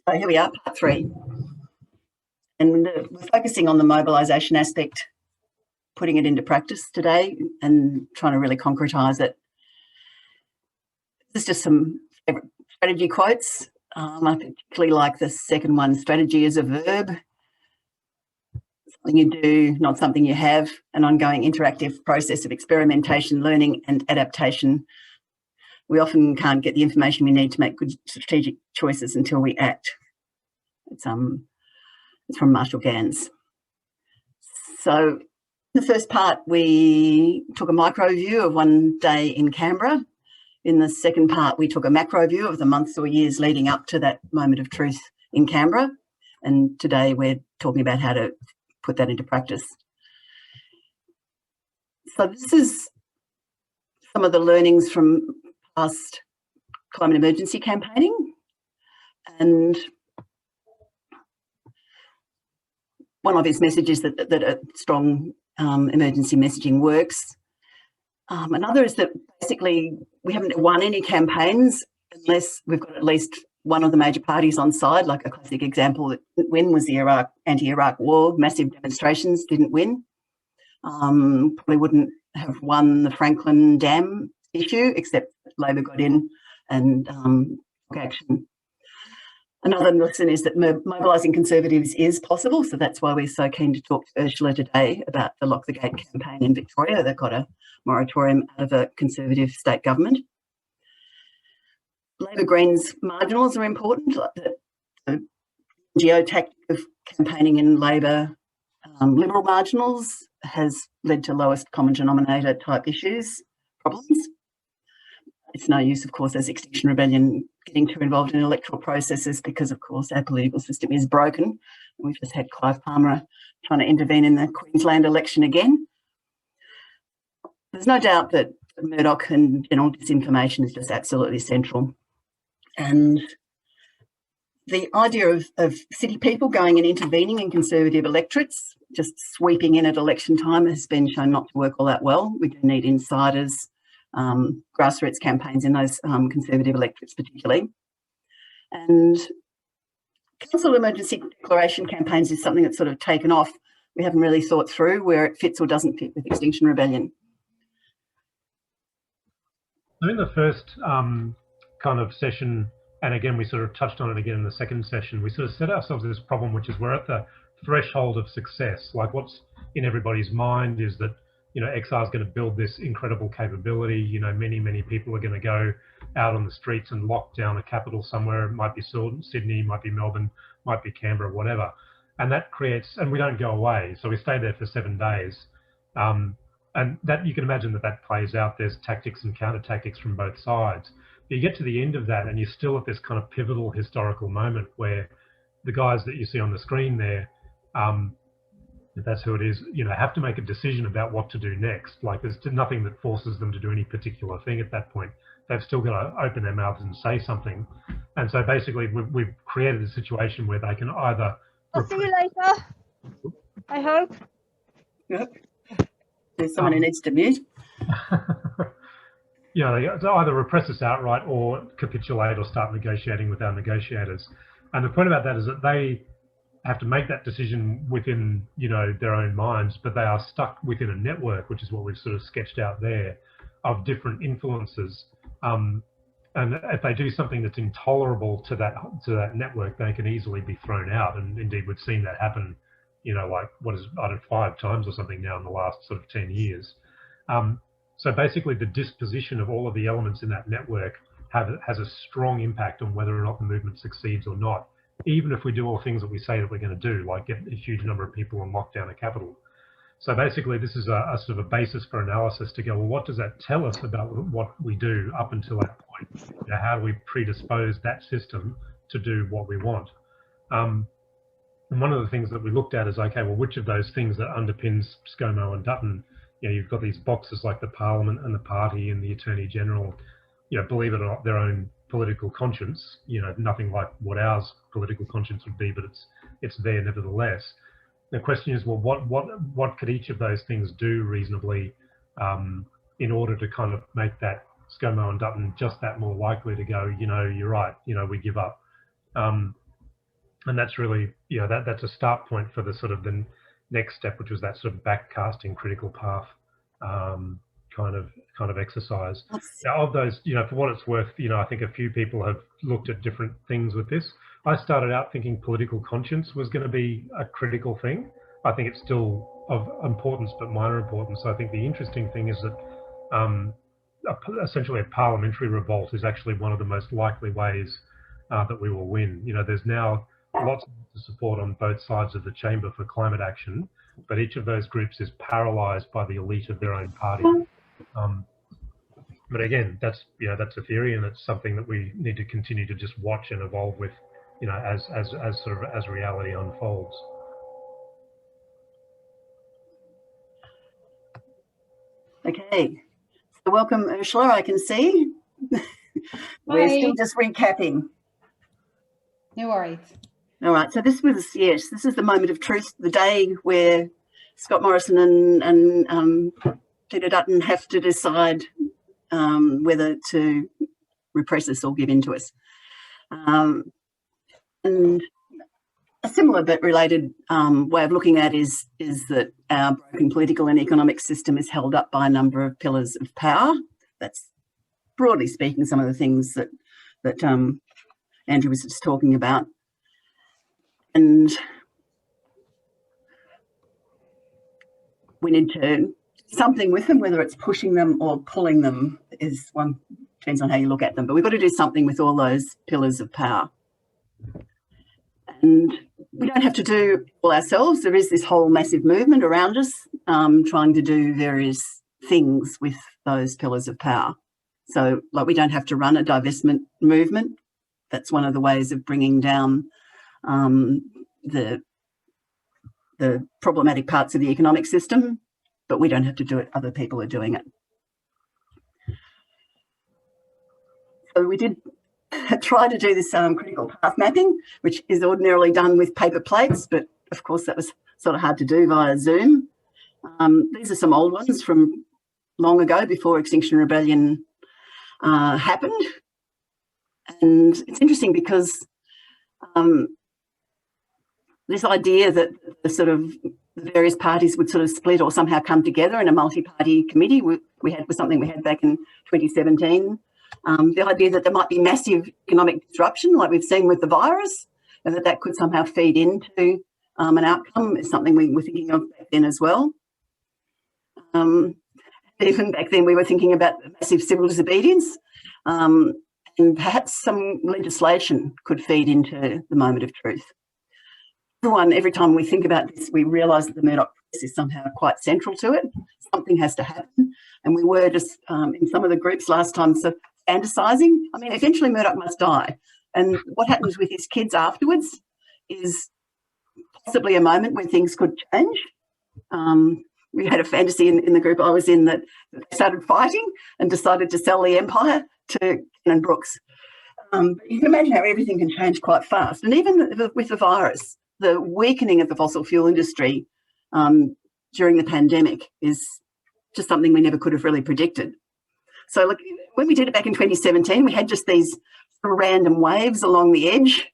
So here we are, part 3. And we're focusing on the mobilisation aspect, putting it into practice today and trying to really concretise it. There's just some favourite strategy quotes. I particularly like the second one, strategy is a verb. Something you do, not something you have, an ongoing interactive process of experimentation, learning and adaptation. We often can't get the information we need to make good strategic choices until we act. It's from Marshall Gans. So in the first part, we took a micro view of one day in Canberra. In the second part, we took a macro view of the months or years leading up to that moment of truth in Canberra. And today we're talking about how to put that into practice. So this is some of the learnings from past climate emergency campaigning. And one obvious message is that a strong emergency messaging works. Another is that basically we haven't won any campaigns unless we've got at least one of the major parties on side. Like a classic example that didn't win was the anti-Iraq war. Massive demonstrations didn't win. Probably wouldn't have won the Franklin Dam issue, except Labor got in and took action. Another lesson is that mobilising Conservatives is possible, so that's why we're so keen to talk to Ursula today about the Lock the Gate campaign in Victoria. They've got a moratorium out of a Conservative state government. Labor Greens marginals are important. Like the geotactic of campaigning in Labor Liberal marginals has led to lowest common denominator type issues, problems. It's no use, of course, as Extinction Rebellion getting too involved in electoral processes because, of course, our political system is broken. We've just had Clive Palmer trying to intervene in the Queensland election again. There's no doubt that Murdoch and general disinformation is just absolutely central. And the idea of city people going and intervening in Conservative electorates, just sweeping in at election time, has been shown not to work all that well. We do need insiders, grassroots campaigns in those Conservative electorates particularly. And council emergency declaration campaigns is something that's sort of taken off. We haven't really thought through where it fits or doesn't fit with Extinction Rebellion. So in the first kind of session, and again, we sort of touched on it again in the second session, we sort of set ourselves this problem, which is we're at the threshold of success. Like what's in everybody's mind is that, you know, XR is going to build this incredible capability. You know, many people are going to go out on the streets and lock down a capital somewhere. It might be Sydney, might be Melbourne, might be Canberra, whatever. And that creates, and we don't go away. So we stay there for 7 days. And that you can imagine that plays out. There's tactics and counter tactics from both sides. But you get to the end of that and you're still at this kind of pivotal historical moment where the guys that you see on the screen there, if that's who it is, you know, have to make a decision about what to do next. Like there's nothing that forces them to do any particular thing at that point. They've still got to open their mouths and say something. And so basically we've created a situation where they can either... I'll see you later, I hope. Yep. There's someone who needs to mute. You know, they either repress us outright or capitulate or start negotiating with our negotiators. And the point about that is that they have to make that decision within, you know, their own minds, but they are stuck within a network, which is what we've sort of sketched out there, of different influences. And if they do something that's intolerable to that network, they can easily be thrown out. And indeed, we've seen that happen, you know, like I don't know, 5 times or something now in the last sort of 10 years. So basically, the disposition of all of the elements in that network has a strong impact on whether or not the movement succeeds or not, even if we do all things that we say that we're going to do, like get a huge number of people and lock down a capital. So basically, this is a sort of a basis for analysis to go, well, what does that tell us about what we do up until that point? You know, how do we predispose that system to do what we want? And one of the things that we looked at is, okay, well, which of those things that underpins ScoMo and Dutton, you know, you've got these boxes like the Parliament and the Party and the Attorney General, you know, believe it or not, their own political conscience, you know, nothing like what ours political conscience would be, but it's there nevertheless. The question is, well, what could each of those things do reasonably in order to kind of make that ScoMo and Dutton just that more likely to go, you know, you're right, you know, we give up. And that's really, you know, that's a start point for the sort of the next step, which was that sort of backcasting critical path kind of exercise. Now, of those, you know, for what it's worth, you know, I think a few people have looked at different things with this. I started out thinking political conscience was going to be a critical thing. I think it's still of importance, but minor importance. I think the interesting thing is that essentially a parliamentary revolt is actually one of the most likely ways that we will win. You know, there's now lots of support on both sides of the chamber for climate action, but each of those groups is paralysed by the elite of their own party. But again, that's, you know, that's a theory, and it's something that we need to continue to just watch and evolve with, you know, as reality unfolds. Okay, so welcome, Ursula. I can see we're still just recapping. No worries. All right, so this was, yes, this is the moment of truth, the day where Scott Morrison and Peter Dutton have to decide whether to repress us or give in to us. And a similar but related way of looking at is that our broken political and economic system is held up by a number of pillars of power. That's, broadly speaking, some of the things that Andrew was just talking about. And we need to do something with them, whether it's pushing them or pulling them is one, depends on how you look at them, but we've got to do something with all those pillars of power. And we don't have to do it all ourselves. There is this whole massive movement around us trying to do various things with those pillars of power. So, like, we don't have to run a divestment movement. That's one of the ways of bringing down the problematic parts of the economic system, but we don't have to do it. Other people are doing it. So we did try to do this critical path mapping, which is ordinarily done with paper plates, but of course that was sort of hard to do via Zoom. These are some old ones from long ago, before Extinction Rebellion happened. And it's interesting because this idea that the sort of various parties would sort of split or somehow come together in a multi-party committee was something we had back in 2017. The idea that there might be massive economic disruption, like we've seen with the virus, and that could somehow feed into an outcome is something we were thinking of back then as well. Even back then we were thinking about massive civil disobedience, and perhaps some legislation could feed into the moment of truth. Every time we think about this, we realise that the Murdoch press is somehow quite central to it. Something has to happen. And we were just, in some of the groups last time, so fantasising. I mean, eventually Murdoch must die. And what happens with his kids afterwards is possibly a moment when things could change. We had a fantasy in the group I was in that they started fighting and decided to sell the empire to Ken Brooks. You can imagine how everything can change quite fast. And even with the virus, the weakening of the fossil fuel industry during the pandemic is just something we never could have really predicted. So look, when we did it back in 2017, we had just these sort of random waves along the edge,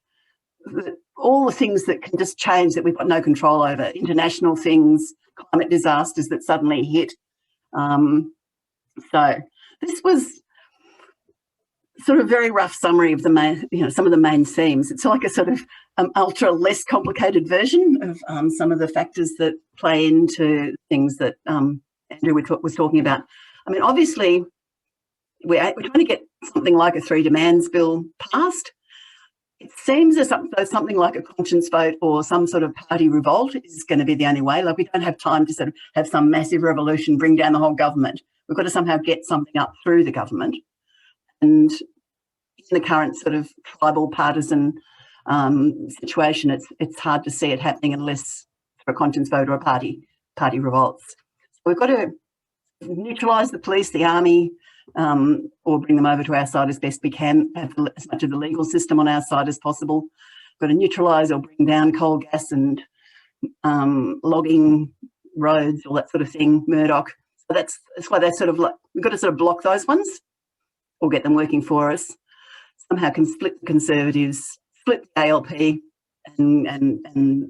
all the things that can just change that we've got no control over, international things, climate disasters that suddenly hit. So this was sort of very rough summary of the main, some of the main themes. It's like a sort of ultra less complicated version of some of the factors that play into things that Andrew was talking about. I mean, obviously, we're trying to get something like a 3 demands bill passed. It seems as though something like a conscience vote or some sort of party revolt is going to be the only way. Like, we don't have time to sort of have some massive revolution, bring down the whole government. We've got to somehow get something up through the government. And in the current sort of tribal partisan situation, it's hard to see it happening unless for a conscience vote or a party revolts. So we've got to neutralise the police, the army, or bring them over to our side as best we can, have as much of the legal system on our side as possible. We've got to neutralise or bring down coal, gas and logging, roads, all that sort of thing, Murdoch. So that's why they're sort of like, we've got to sort of block those ones or get them working for us. Somehow can split the Conservatives, split the ALP, and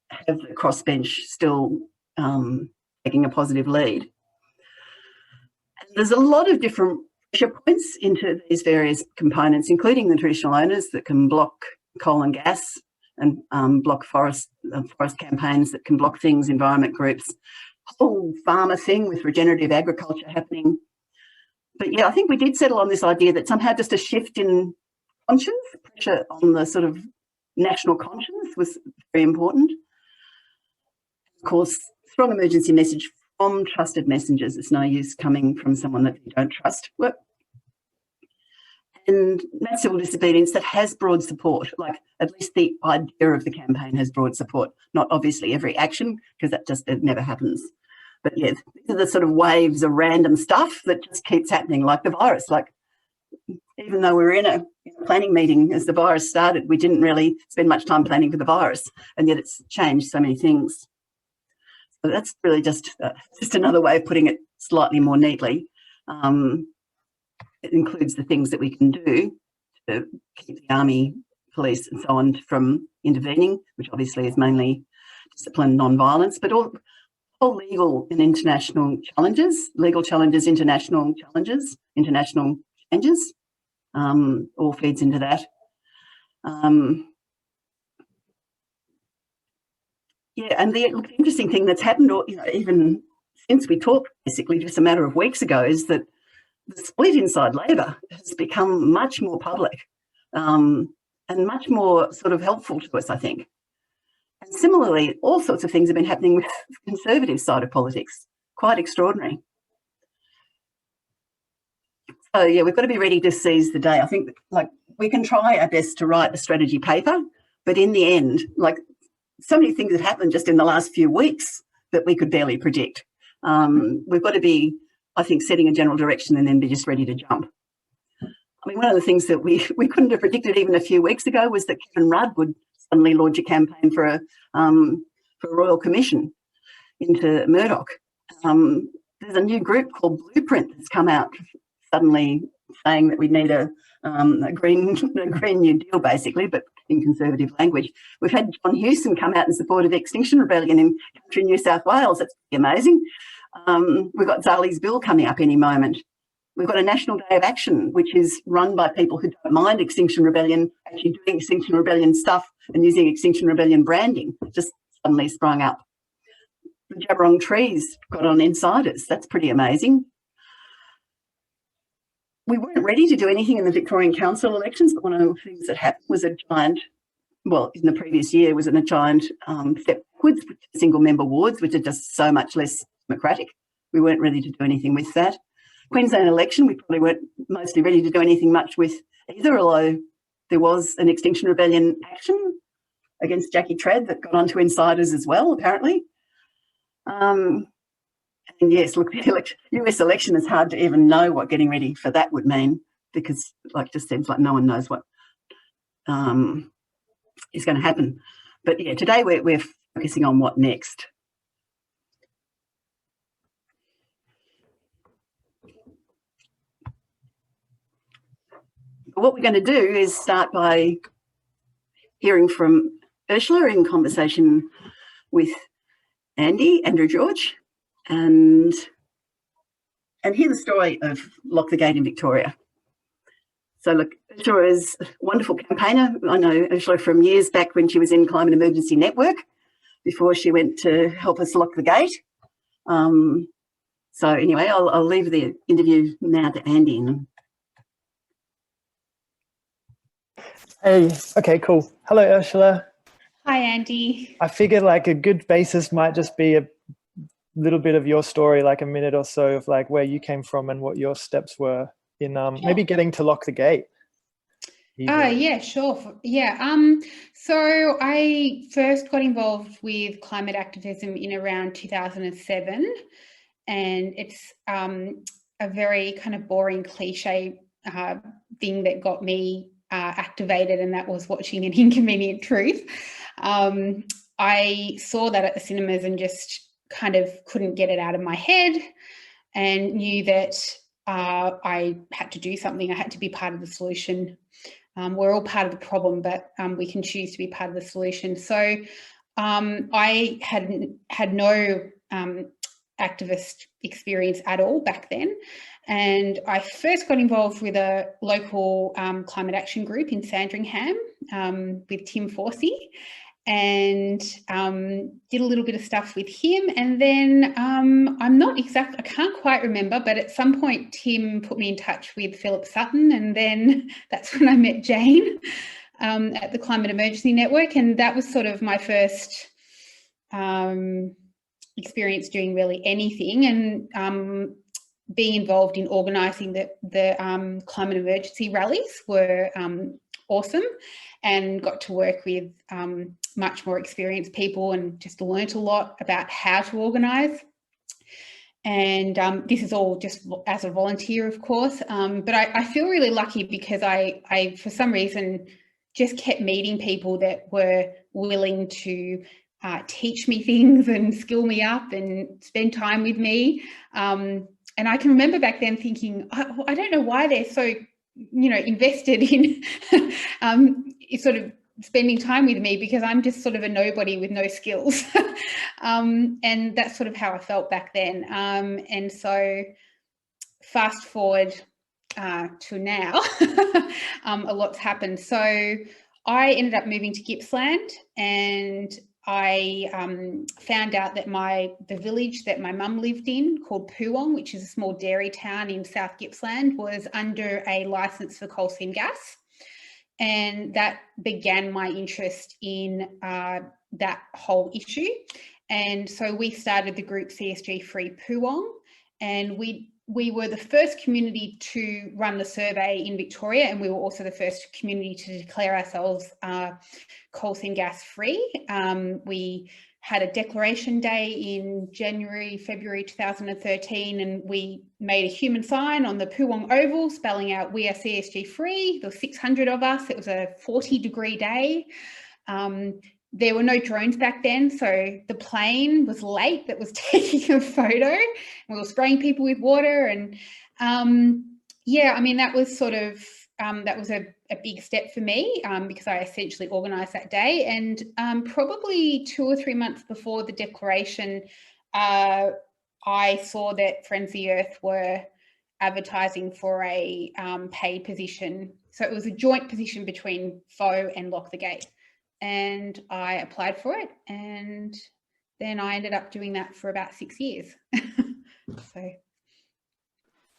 have the crossbench still taking a positive lead. And there's a lot of different pressure points into these various components, including the traditional owners that can block coal and gas and block forest campaigns that can block things, environment groups, whole farmer thing with regenerative agriculture happening. But yeah, I think we did settle on this idea that somehow just a shift in conscience, pressure on the sort of national conscience was very important. Of course, strong emergency message from trusted messengers. It's no use coming from someone that you don't trust. And mass civil disobedience that has broad support, like at least the idea of the campaign has broad support, not obviously every action, because it never happens. But yeah, these are the sort of waves of random stuff that just keeps happening, like the virus. Like, even though we were in a planning meeting as the virus started, we didn't really spend much time planning for the virus, and yet it's changed so many things. So that's really just another way of putting it slightly more neatly. It includes the things that we can do to keep the army, police and so on from intervening, which obviously is mainly discipline, non-violence, but all legal and international challenges, international challenges, international changes, all feeds into that. Yeah, and the interesting thing that's happened, even since we talked, basically just a matter of weeks ago, is that the split inside Labor has become much more public and much more sort of helpful to us, I think. And similarly, all sorts of things have been happening with the Conservative side of politics, quite extraordinary. So yeah, we've got to be ready to seize the day. I think like we can try our best to write a strategy paper, but in the end, like so many things have happened just in the last few weeks that we could barely predict. We've got to be, I think, setting a general direction and then be just ready to jump. I mean, one of the things that we couldn't have predicted even a few weeks ago was that Kevin Rudd would suddenly launch a campaign for a royal commission into Murdoch. There's a new group called Blueprint that's come out suddenly saying that we need a green New Deal, basically, but in Conservative language. We've had John Hewson come out in support of Extinction Rebellion in country New South Wales. That's pretty amazing. We've got Zali's bill coming up any moment. We've got a National Day of Action, which is run by people who don't mind Extinction Rebellion, actually doing Extinction Rebellion stuff and using Extinction Rebellion branding, just suddenly sprung up. The Jabberong Trees got on Insiders. That's pretty amazing. We weren't ready to do anything in the Victorian Council elections, but one of the things that happened was a giant, well, in the previous year, was a giant step backwards with single-member wards, which are just so much less democratic. We weren't ready to do anything with that. Queensland election, we probably weren't mostly ready to do anything much with either, although there was an Extinction Rebellion action against Jackie Trad that got onto Insiders as well, apparently. And yes, look, the US election is hard to even know what getting ready for that would mean, because like just seems like no one knows what is going to happen. But yeah, today we're focusing on what next. What we're going to do is start by hearing from Ursula in conversation with Andrew George, and hear the story of Lock the Gate in Victoria. So look, Ursula is a wonderful campaigner. I know Ursula from years back when she was in Climate Emergency Network, before she went to help us lock the gate. So anyway, I'll leave the interview now to Andy. Hey, okay, cool. Hello, Ursula. Hi, Andy. I figured like a good basis might just be a little bit of your story, like a minute or so of like where you came from and what your steps were in maybe getting to lock the gate. Yeah, sure. Yeah. So I first got involved with climate activism in around 2007, and it's a very kind of boring cliche thing that got me activated, and that was watching An Inconvenient Truth. I saw that at the cinemas and just kind of couldn't get it out of my head, and knew that I had to do something. I had to be part of the solution. We're all part of the problem, but we can choose to be part of the solution. So I had no activist experience at all back then. And I first got involved with a local climate action group in Sandringham with Tim Forsey, and did a little bit of stuff with him. And then I can't quite remember, but at some point Tim put me in touch with Philip Sutton, and then that's when I met Jane at the Climate Emergency Network. And that was sort of my first experience doing really anything, and being involved in organising the climate emergency rallies were awesome, and got to work with much more experienced people and just learnt a lot about how to organise. And this is all just as a volunteer, of course, but I feel really lucky because I for some reason just kept meeting people that were willing to teach me things and skill me up and spend time with me. And I can remember back then thinking, I don't know why they're so, invested in sort of spending time with me, because I'm just sort of a nobody with no skills. And that's sort of how I felt back then. And so fast forward to now, a lot's happened. So I ended up moving to Gippsland, and I found out that the village that my mum lived in, called Poowong, which is a small dairy town in South Gippsland, was under a licence for coal seam gas. And that began my interest in that whole issue. And so we started the group CSG Free Poowong, and we were the first community to run the survey in Victoria, and we were also the first community to declare ourselves coal seam gas free. We had a declaration day in February 2013, and we made a human sign on the Poowong Oval spelling out "We are CSG free." There were 600 of us. It was a 40-degree day. There were no drones back then, so the plane was late that was taking a photo. We were spraying people with water, and yeah, I mean, that was sort of that was a big step for me, because I essentially organised that day. And probably 2 or 3 months before the declaration, I saw that Friends of the Earth were advertising for a paid position. So it was a joint position between FO and Lock the Gate. And I applied for it, and then I ended up doing that for about 6 years. So.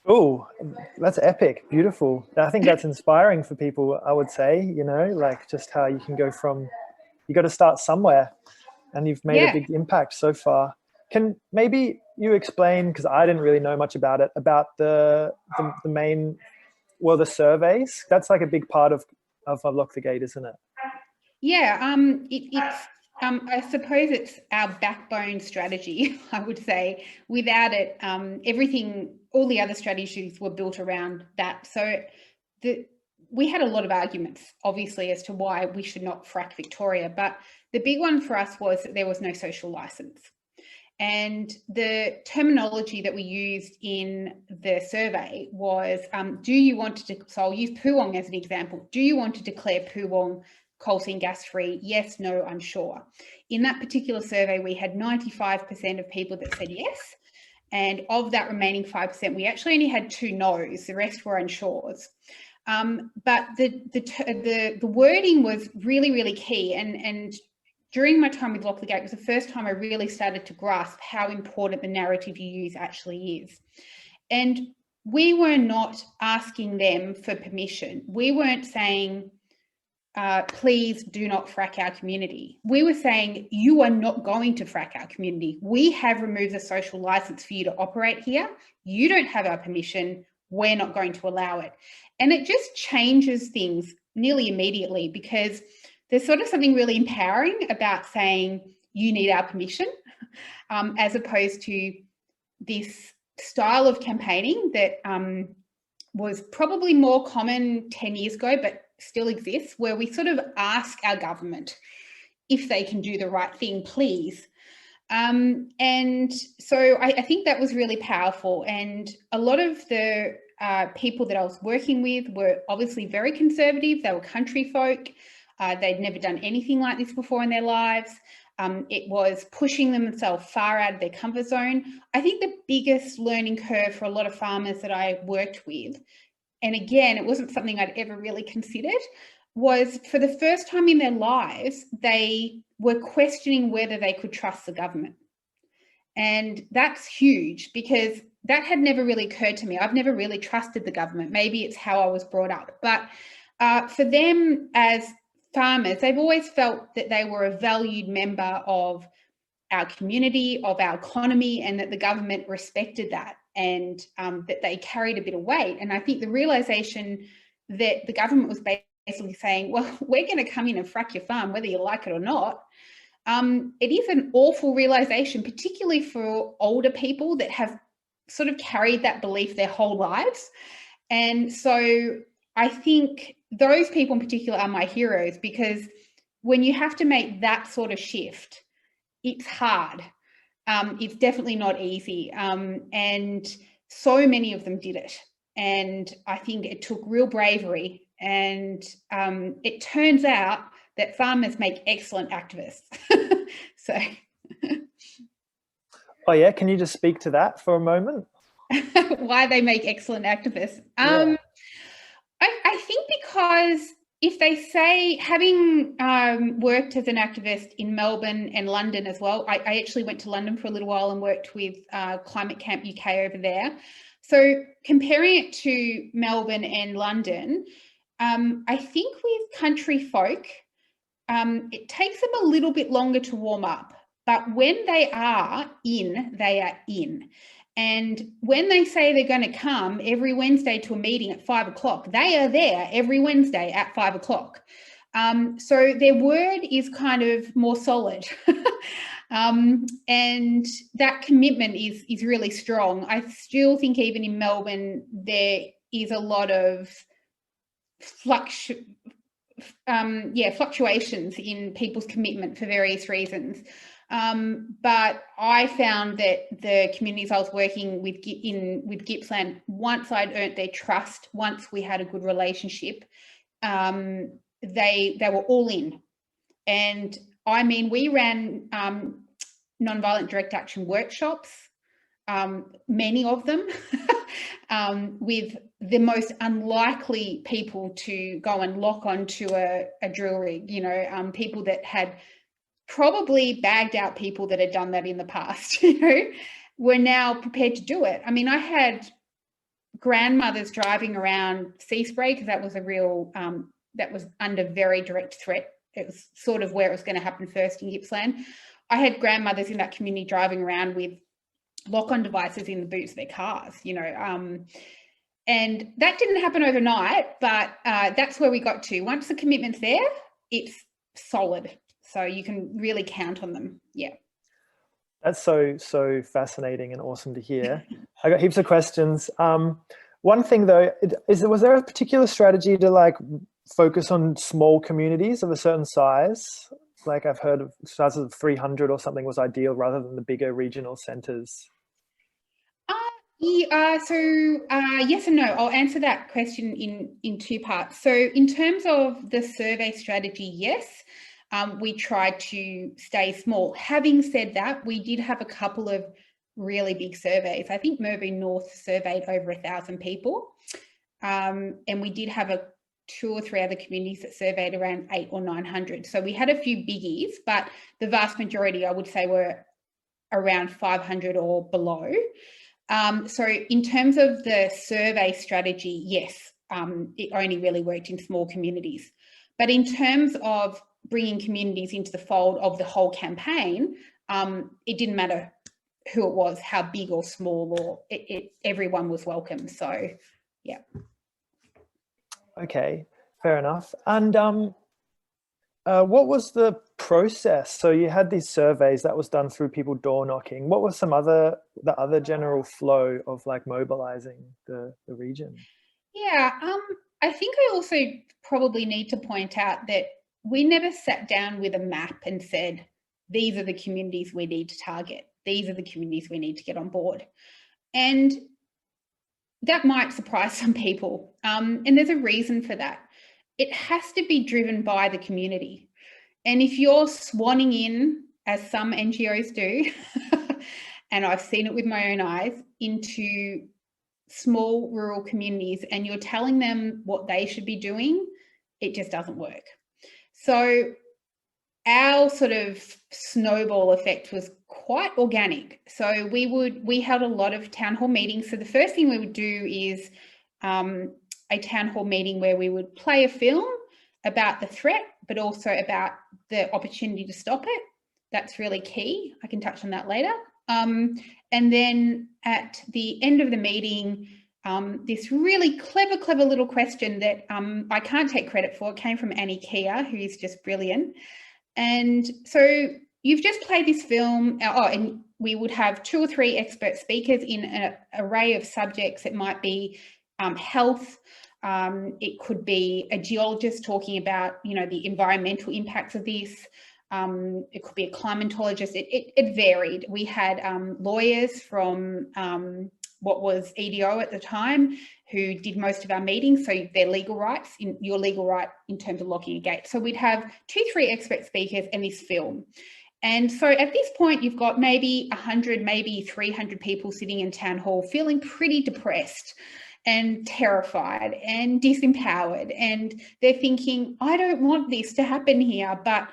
Oh, that's epic. Beautiful. I think that's inspiring for people, I would say, like just how you can go from, you got to start somewhere, and you've made a big impact so far. Can maybe you explain, because I didn't really know much about it, about the main, the surveys? That's like a big part of Lock the Gate, isn't it? Yeah, it's I suppose it's our backbone strategy, I would say. Without it, all the other strategies were built around that. So we had a lot of arguments, obviously, as to why we should not frack Victoria. But the big one for us was that there was no social licence. And the terminology that we used in the survey was, do you want to, so I'll use Poowong as an example. Do you want to declare Poowong coal seam gas free? Yes, no, unsure. In that particular survey, we had 95% of people that said yes. And of that remaining 5%, we actually only had 2 no's. The rest were unsures. But the wording was really, really key. And during my time with Lock the Gate was the first time I really started to grasp how important the narrative you use actually is. And we were not asking them for permission. We weren't saying, please do not frack our community. We were saying, you are not going to frack our community. We have removed the social licence for you to operate here. You don't have our permission. We're not going to allow it. And it just changes things nearly immediately, because there's sort of something really empowering about saying you need our permission, as opposed to this style of campaigning that was probably more common 10 years ago, but still exists, where we sort of ask our government if they can do the right thing, please. And so I think that was really powerful. And a lot of the people that I was working with were obviously very conservative. They were country folk. They'd never done anything like this before in their lives. It was pushing themselves far out of their comfort zone. I think the biggest learning curve for a lot of farmers that I worked with, and again, it wasn't something I'd ever really considered, was for the first time in their lives, they were questioning whether they could trust the government. And that's huge, because that had never really occurred to me. I've never really trusted the government. Maybe it's how I was brought up. But for them as farmers, they've always felt that they were a valued member of our community, of our economy, and that the government respected that, and that they carried a bit of weight. And I think the realization that the government was basically saying, well, we're going to come in and frack your farm, whether you like it or not. It is an awful realization, particularly for older people that have sort of carried that belief their whole lives. And so I think those people in particular are my heroes, because when you have to make that sort of shift, it's hard. It's definitely not easy. And so many of them did it. And I think it took real bravery. And it turns out that farmers make excellent activists. So. Oh yeah, can you just speak to that for a moment? Why they make excellent activists? Yeah. I think because if they say, having worked as an activist in Melbourne and London as well, I actually went to London for a little while and worked with Climate Camp UK over there. So comparing it to Melbourne and London, I think with country folk, it takes them a little bit longer to warm up, but when they are in, they are in. And when they say they're going to come every Wednesday to a meeting at 5 o'clock, they are there every Wednesday at 5 o'clock. So their word is kind of more solid. And that commitment is really strong. I still think even in Melbourne, there is a lot of fluctuations in people's commitment for various reasons. But I found that the communities I was working with with Gippsland, once I'd earned their trust, once we had a good relationship, they were all in. And I mean, we ran nonviolent direct action workshops, many of them, with the most unlikely people to go and lock onto a drill rig, you know, people that had probably bagged out people that had done that in the past, you know, were now prepared to do it. I mean, I had grandmothers driving around sea spray, because that was a real, that was under very direct threat. It was sort of where it was going to happen first in Gippsland. I had grandmothers in that community driving around with lock-on devices in the boots of their cars, you know, and that didn't happen overnight, but that's where we got to. Once the commitment's there, it's solid. So you can really count on them. Yeah. That's so fascinating and awesome to hear. I got heaps of questions. One thing though, was there a particular strategy to like focus on small communities of a certain size? Like I've heard of sizes of 300 or something was ideal rather than the bigger regional centers. Yes and no. I'll answer that question in two parts. So in terms of the survey strategy, yes, we tried to stay small. Having said that, we did have a couple of really big surveys. I think Melbourne North surveyed over 1,000 people. And we did have 2 or 3 other communities that surveyed around 800 or 900. So we had a few biggies, but the vast majority, I would say, were around 500 or below. So in terms of the survey strategy, yes, it only really worked in small communities. But in terms of bringing communities into the fold of the whole campaign, it didn't matter who it was, how big or small, or everyone was welcome. So, yeah. Okay, fair enough. And what was the process? So you had these surveys that was done through people door knocking. What was the other general flow of like mobilizing the region? Yeah, I think I also probably need to point out that we never sat down with a map and said, these are the communities we need to target. These are the communities we need to get on board. And that might surprise some people. And there's a reason for that. It has to be driven by the community. And if you're swanning in, as some NGOs do, and I've seen it with my own eyes, into small rural communities and you're telling them what they should be doing, it just doesn't work. So our sort of snowball effect was quite organic. So we held a lot of town hall meetings. So the first thing we would do is a town hall meeting where we would play a film about the threat, but also about the opportunity to stop it. That's really key. I can touch on that later. And then at the end of the meeting, this really clever little question that I can't take credit for, it came from Annie Kia, who is just brilliant. And so you've just played this film, and we would have 2 or 3 expert speakers in an array of subjects. It might be health, it could be a geologist talking about, the environmental impacts of this. It could be a climatologist. It varied. We had lawyers from what was EDO at the time who did most of our meetings, so their legal rights, your legal right in terms of locking a gate. So we'd have 2-3 expert speakers and this film. And so at this point, you've got maybe 100, maybe 300 people sitting in town hall feeling pretty depressed and terrified and disempowered. And they're thinking, I don't want this to happen here, but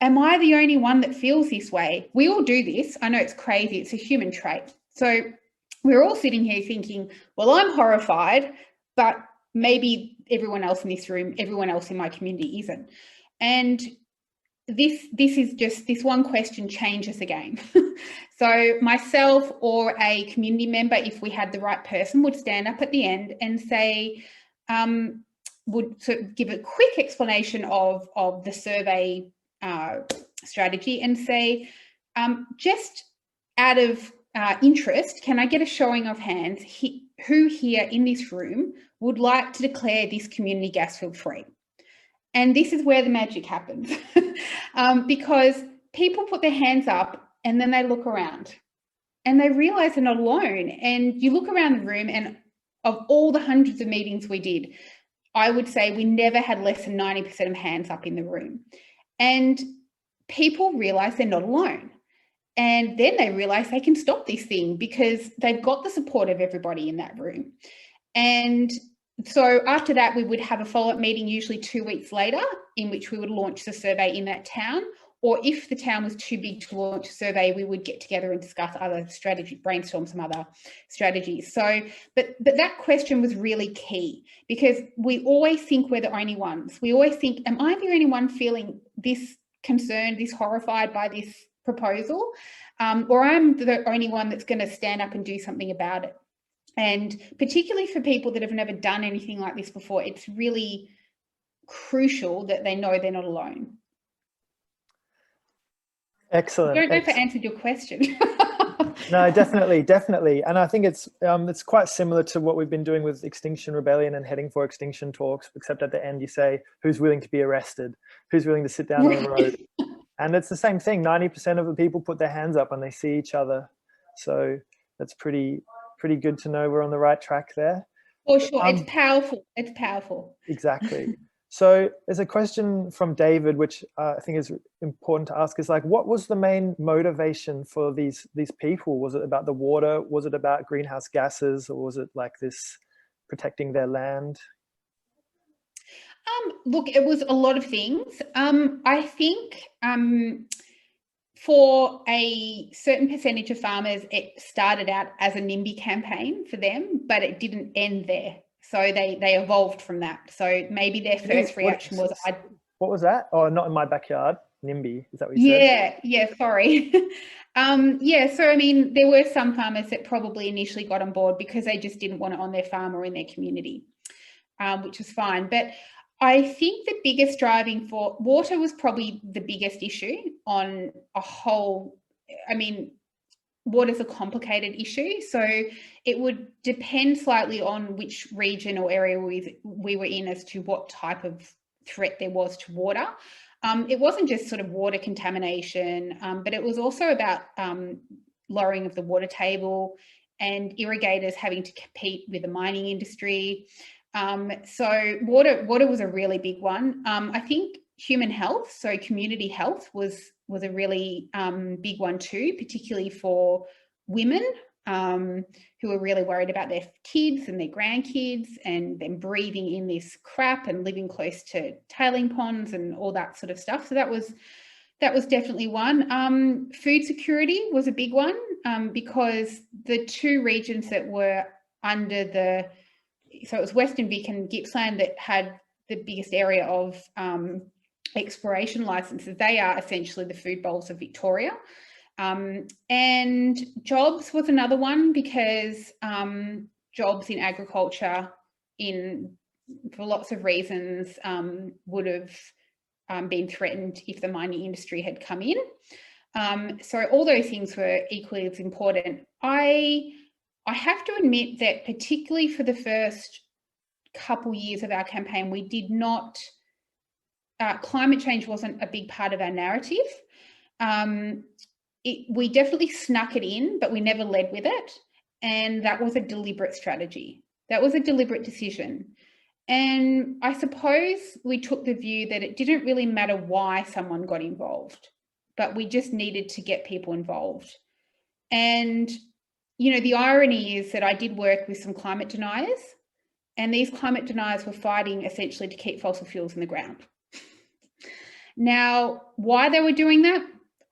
am I the only one that feels this way? We all do this. I know it's crazy. It's a human trait. So we're all sitting here thinking, well, I'm horrified, but maybe everyone else in this room, everyone else in my community isn't. And this is just, this one question changes the game. So myself or a community member, if we had the right person, would stand up at the end and say, would sort of give a quick explanation of the survey strategy and say, just out of interest, can I get a showing of hands who here in this room would like to declare this community gas field free? And this is where the magic happens, because people put their hands up and then they look around and they realise they're not alone. And you look around the room, and of all the hundreds of meetings we did, I would say we never had less than 90% of hands up in the room. And people realise they're not alone. And then they realise they can stop this thing because they've got the support of everybody in that room. And so after that, we would have a follow-up meeting, usually 2 weeks later, in which we would launch the survey in that town. Or if the town was too big to launch a survey, we would get together and discuss other strategies, brainstorm some other strategies. So, but that question was really key, because we always think we're the only ones. We always think, am I the only one feeling this concerned, this horrified by this proposal? Or I'm the only one that's going to stand up and do something about it? And particularly for people that have never done anything like this before, it's really crucial that they know they're not alone. Excellent. I don't know if I answered your question. No, definitely. And I think it's quite similar to what we've been doing with Extinction Rebellion and Heading for Extinction talks, except at the end you say, who's willing to be arrested? Who's willing to sit down on the road? And it's the same thing. 90% of the people put their hands up when they see each other. So that's pretty good to know we're on the right track there. For sure. It's powerful. It's powerful. Exactly. So there's a question from David, which I think is important to ask, is like, what was the main motivation for these people? Was it about the water? Was it about greenhouse gases? Or was it like this protecting their land? Look, it was a lot of things. I think for a certain percentage of farmers, it started out as a NIMBY campaign for them, but it didn't end there. So they evolved from that. So maybe their first reaction was, what was that? Oh, not in my backyard. NIMBY, is that what you said? Yeah, sorry. Yeah, so I mean, there were some farmers that probably initially got on board because they just didn't want it on their farm or in their community, which was fine. But I think the biggest driving for water was probably the biggest issue on a whole. I mean, water's a complicated issue, so it would depend slightly on which region or area we were in as to what type of threat there was to water. It wasn't just sort of water contamination, but it was also about lowering of the water table and irrigators having to compete with the mining industry. So water was a really big one. I think human health, so community health was a really big one too, particularly for women who are really worried about their kids and their grandkids and them breathing in this crap and living close to tailing ponds and all that sort of stuff. So that was definitely one. Food security was a big one because the two regions that were under so it was Western Vic and Gippsland that had the biggest area of exploration licenses. They are essentially the food bowls of Victoria. And jobs was another one because jobs in agriculture for lots of reasons would have been threatened if the mining industry had come in. So all those things were equally as important. I have to admit that particularly for the first couple years of our campaign, we did not, climate change wasn't a big part of our narrative. We definitely snuck it in, but we never led with it. And that was a deliberate strategy. That was a deliberate decision. And I suppose we took the view that it didn't really matter why someone got involved, but we just needed to get people involved. And, you know, the irony is that I did work with some climate deniers, and these climate deniers were fighting essentially to keep fossil fuels in the ground. Now, why they were doing that,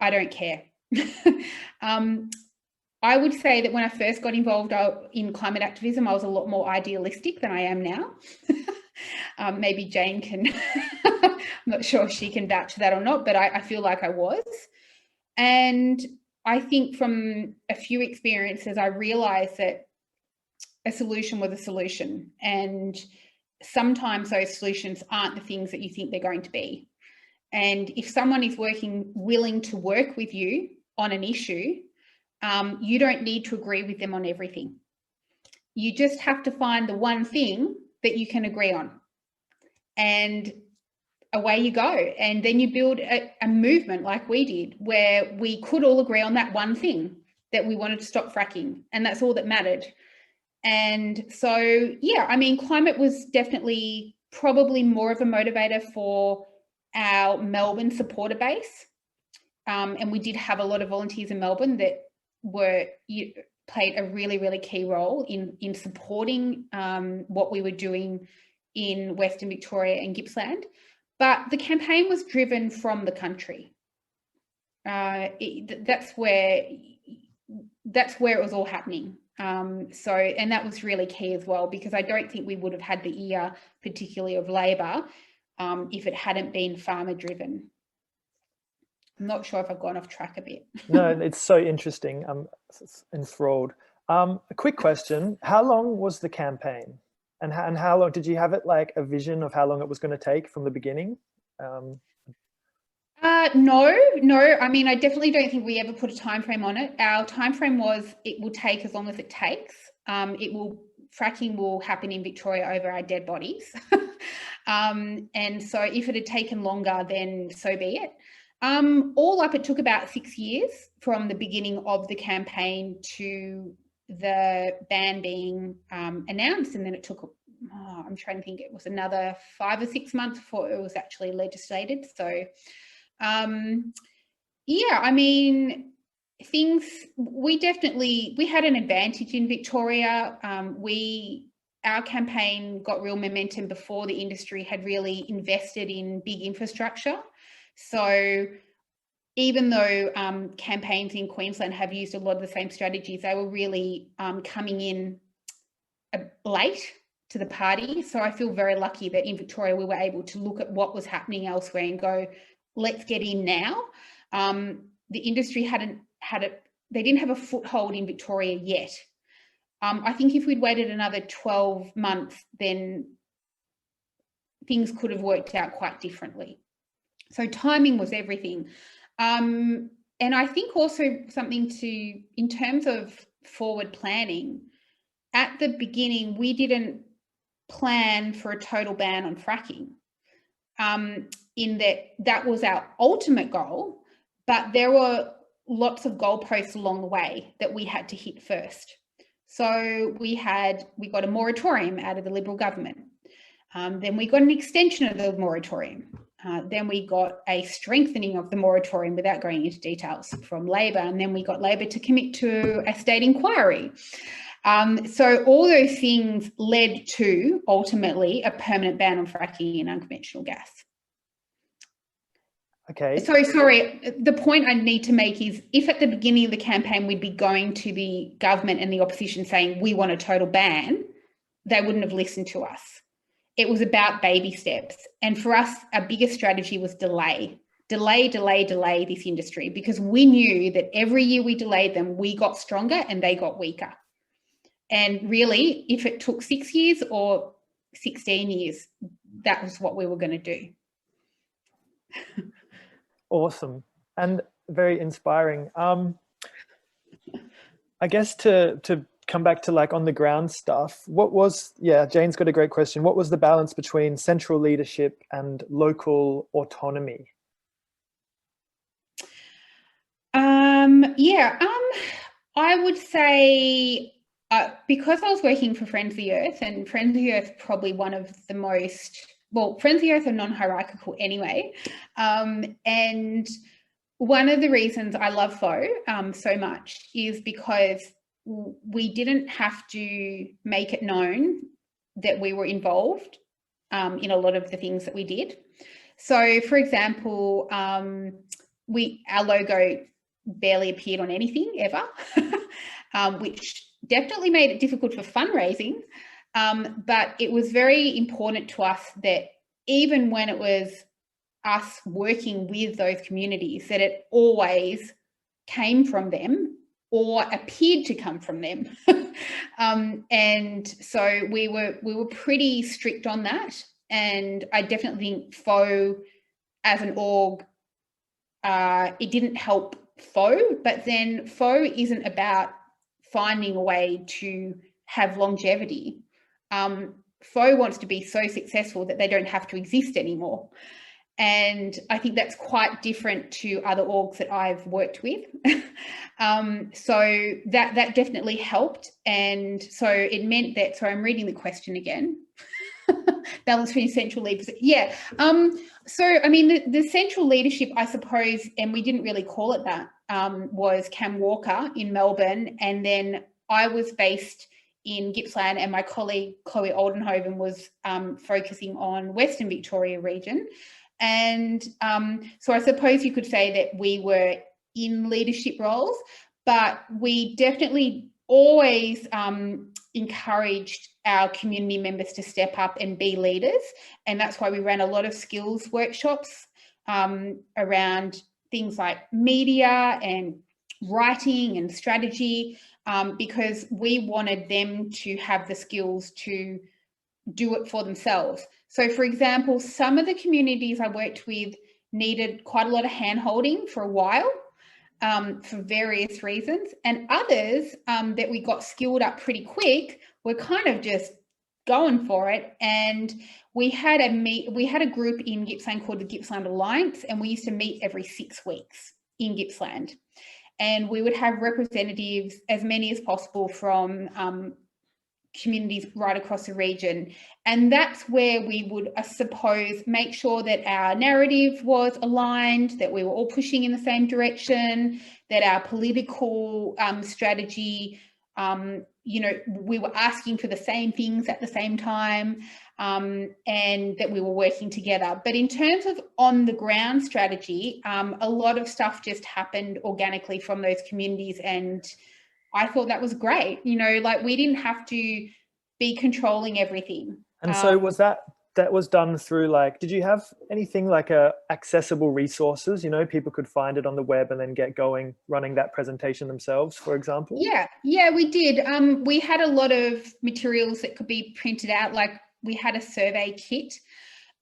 I don't care. I would say that when I first got involved in climate activism, I was a lot more idealistic than I am now. Maybe Jane can, I'm not sure if she can vouch for that or not, but I feel like I was. And I think from a few experiences, I realized that a solution was a solution. And sometimes those solutions aren't the things that you think they're going to be. And if someone is willing to work with you on an issue, you don't need to agree with them on everything. You just have to find the one thing that you can agree on. And away you go. And then you build a movement like we did, where we could all agree on that one thing, that we wanted to stop fracking. And that's all that mattered. And so, yeah, I mean, climate was definitely probably more of a motivator for our Melbourne supporter base. And we did have a lot of volunteers in Melbourne that played a really, really key role in supporting what we were doing in Western Victoria and Gippsland. But the campaign was driven from the country. That's where it was all happening. And that was really key as well, because I don't think we would have had the ear, particularly of Labor, if it hadn't been farmer driven. I'm not sure if I've gone off track a bit. No, it's so interesting. I'm enthralled. A quick question: how long was the campaign, and how long did you have it? Like a vision of how long it was going to take from the beginning? No. I mean, I definitely don't think we ever put a time frame on it. Our time frame was it will take as long as it takes. Fracking will happen in Victoria over our dead bodies. And so if it had taken longer, then so be it. All up, it took about 6 years from the beginning of the campaign to the ban being announced. And then it took, I'm trying to think, it was another 5 or 6 months before it was actually legislated. So, yeah, I mean, we had an advantage in Victoria. Our campaign got real momentum before the industry had really invested in big infrastructure. So even though campaigns in Queensland have used a lot of the same strategies, they were really coming in late to the party. So I feel very lucky that in Victoria we were able to look at what was happening elsewhere and go, let's get in now. The industry they didn't have a foothold in Victoria yet. I think if we'd waited another 12 months, then things could have worked out quite differently. So timing was everything. And I think also something in terms of forward planning, at the beginning, we didn't plan for a total ban on fracking. in that was our ultimate goal, but there were lots of goalposts along the way that we had to hit first. So we got a moratorium out of the Liberal government. Then we got an extension of the moratorium. Then we got a strengthening of the moratorium without going into details from Labor. And then we got Labor to commit to a state inquiry. So all those things led to ultimately a permanent ban on fracking and unconventional gas. Okay. So sorry, the point I need to make is if at the beginning of the campaign we'd be going to the government and the opposition saying we want a total ban, they wouldn't have listened to us. It was about baby steps. And for us, our biggest strategy was delay this industry, because we knew that every year we delayed them, we got stronger and they got weaker. And really, if it took 6 years or 16 years, that was what we were going to do. Awesome and very inspiring. I guess to come back to like on the ground stuff, Jane's got a great question. What was the balance between central leadership and local autonomy? I would say because I was working for Friends of the Earth, and Friends of the Earth probably one of the most, well, Friends of the Earth are non-hierarchical anyway. And one of the reasons I love FO so much is because we didn't have to make it known that we were involved in a lot of the things that we did. So, for example, our logo barely appeared on anything ever, which definitely made it difficult for fundraising. But it was very important to us that even when it was us working with those communities, that it always came from them or appeared to come from them. And so we were pretty strict on that. And I definitely think FO as an org, it didn't help FO, but then FO isn't about finding a way to have longevity. FO wants to be so successful that they don't have to exist anymore. And I think that's quite different to other orgs that I've worked with. So that definitely helped. And so it meant that, so I'm reading the question again. Balance between central leadership. Yeah. So, I mean, the central leadership, I suppose, and we didn't really call it that, was Cam Walker in Melbourne. And then I was based in Gippsland, and my colleague, Chloe Oldenhoven, was focusing on Western Victoria region. And so I suppose you could say that we were in leadership roles, but we definitely always encouraged our community members to step up and be leaders. And that's why we ran a lot of skills workshops around things like media and writing and strategy, because we wanted them to have the skills to do it for themselves. So, for example, some of the communities I worked with needed quite a lot of hand-holding for a while for various reasons, and others that we got skilled up pretty quick were kind of just going for it. And we had a group in Gippsland called the Gippsland Alliance, and we used to meet every 6 weeks in Gippsland. And we would have representatives, as many as possible, from communities right across the region. And that's where we would, I suppose, make sure that our narrative was aligned, that we were all pushing in the same direction, that our political strategy, we were asking for the same things at the same time, and that we were working together. But in terms of on the ground strategy, a lot of stuff just happened organically from those communities, and I thought that was great. Like, we didn't have to be controlling everything. And so was that was done through, like, did you have anything like accessible resources? People could find it on the web and then get going running that presentation themselves, for example? Yeah, we did. We had a lot of materials that could be printed out. Like, we had a survey kit.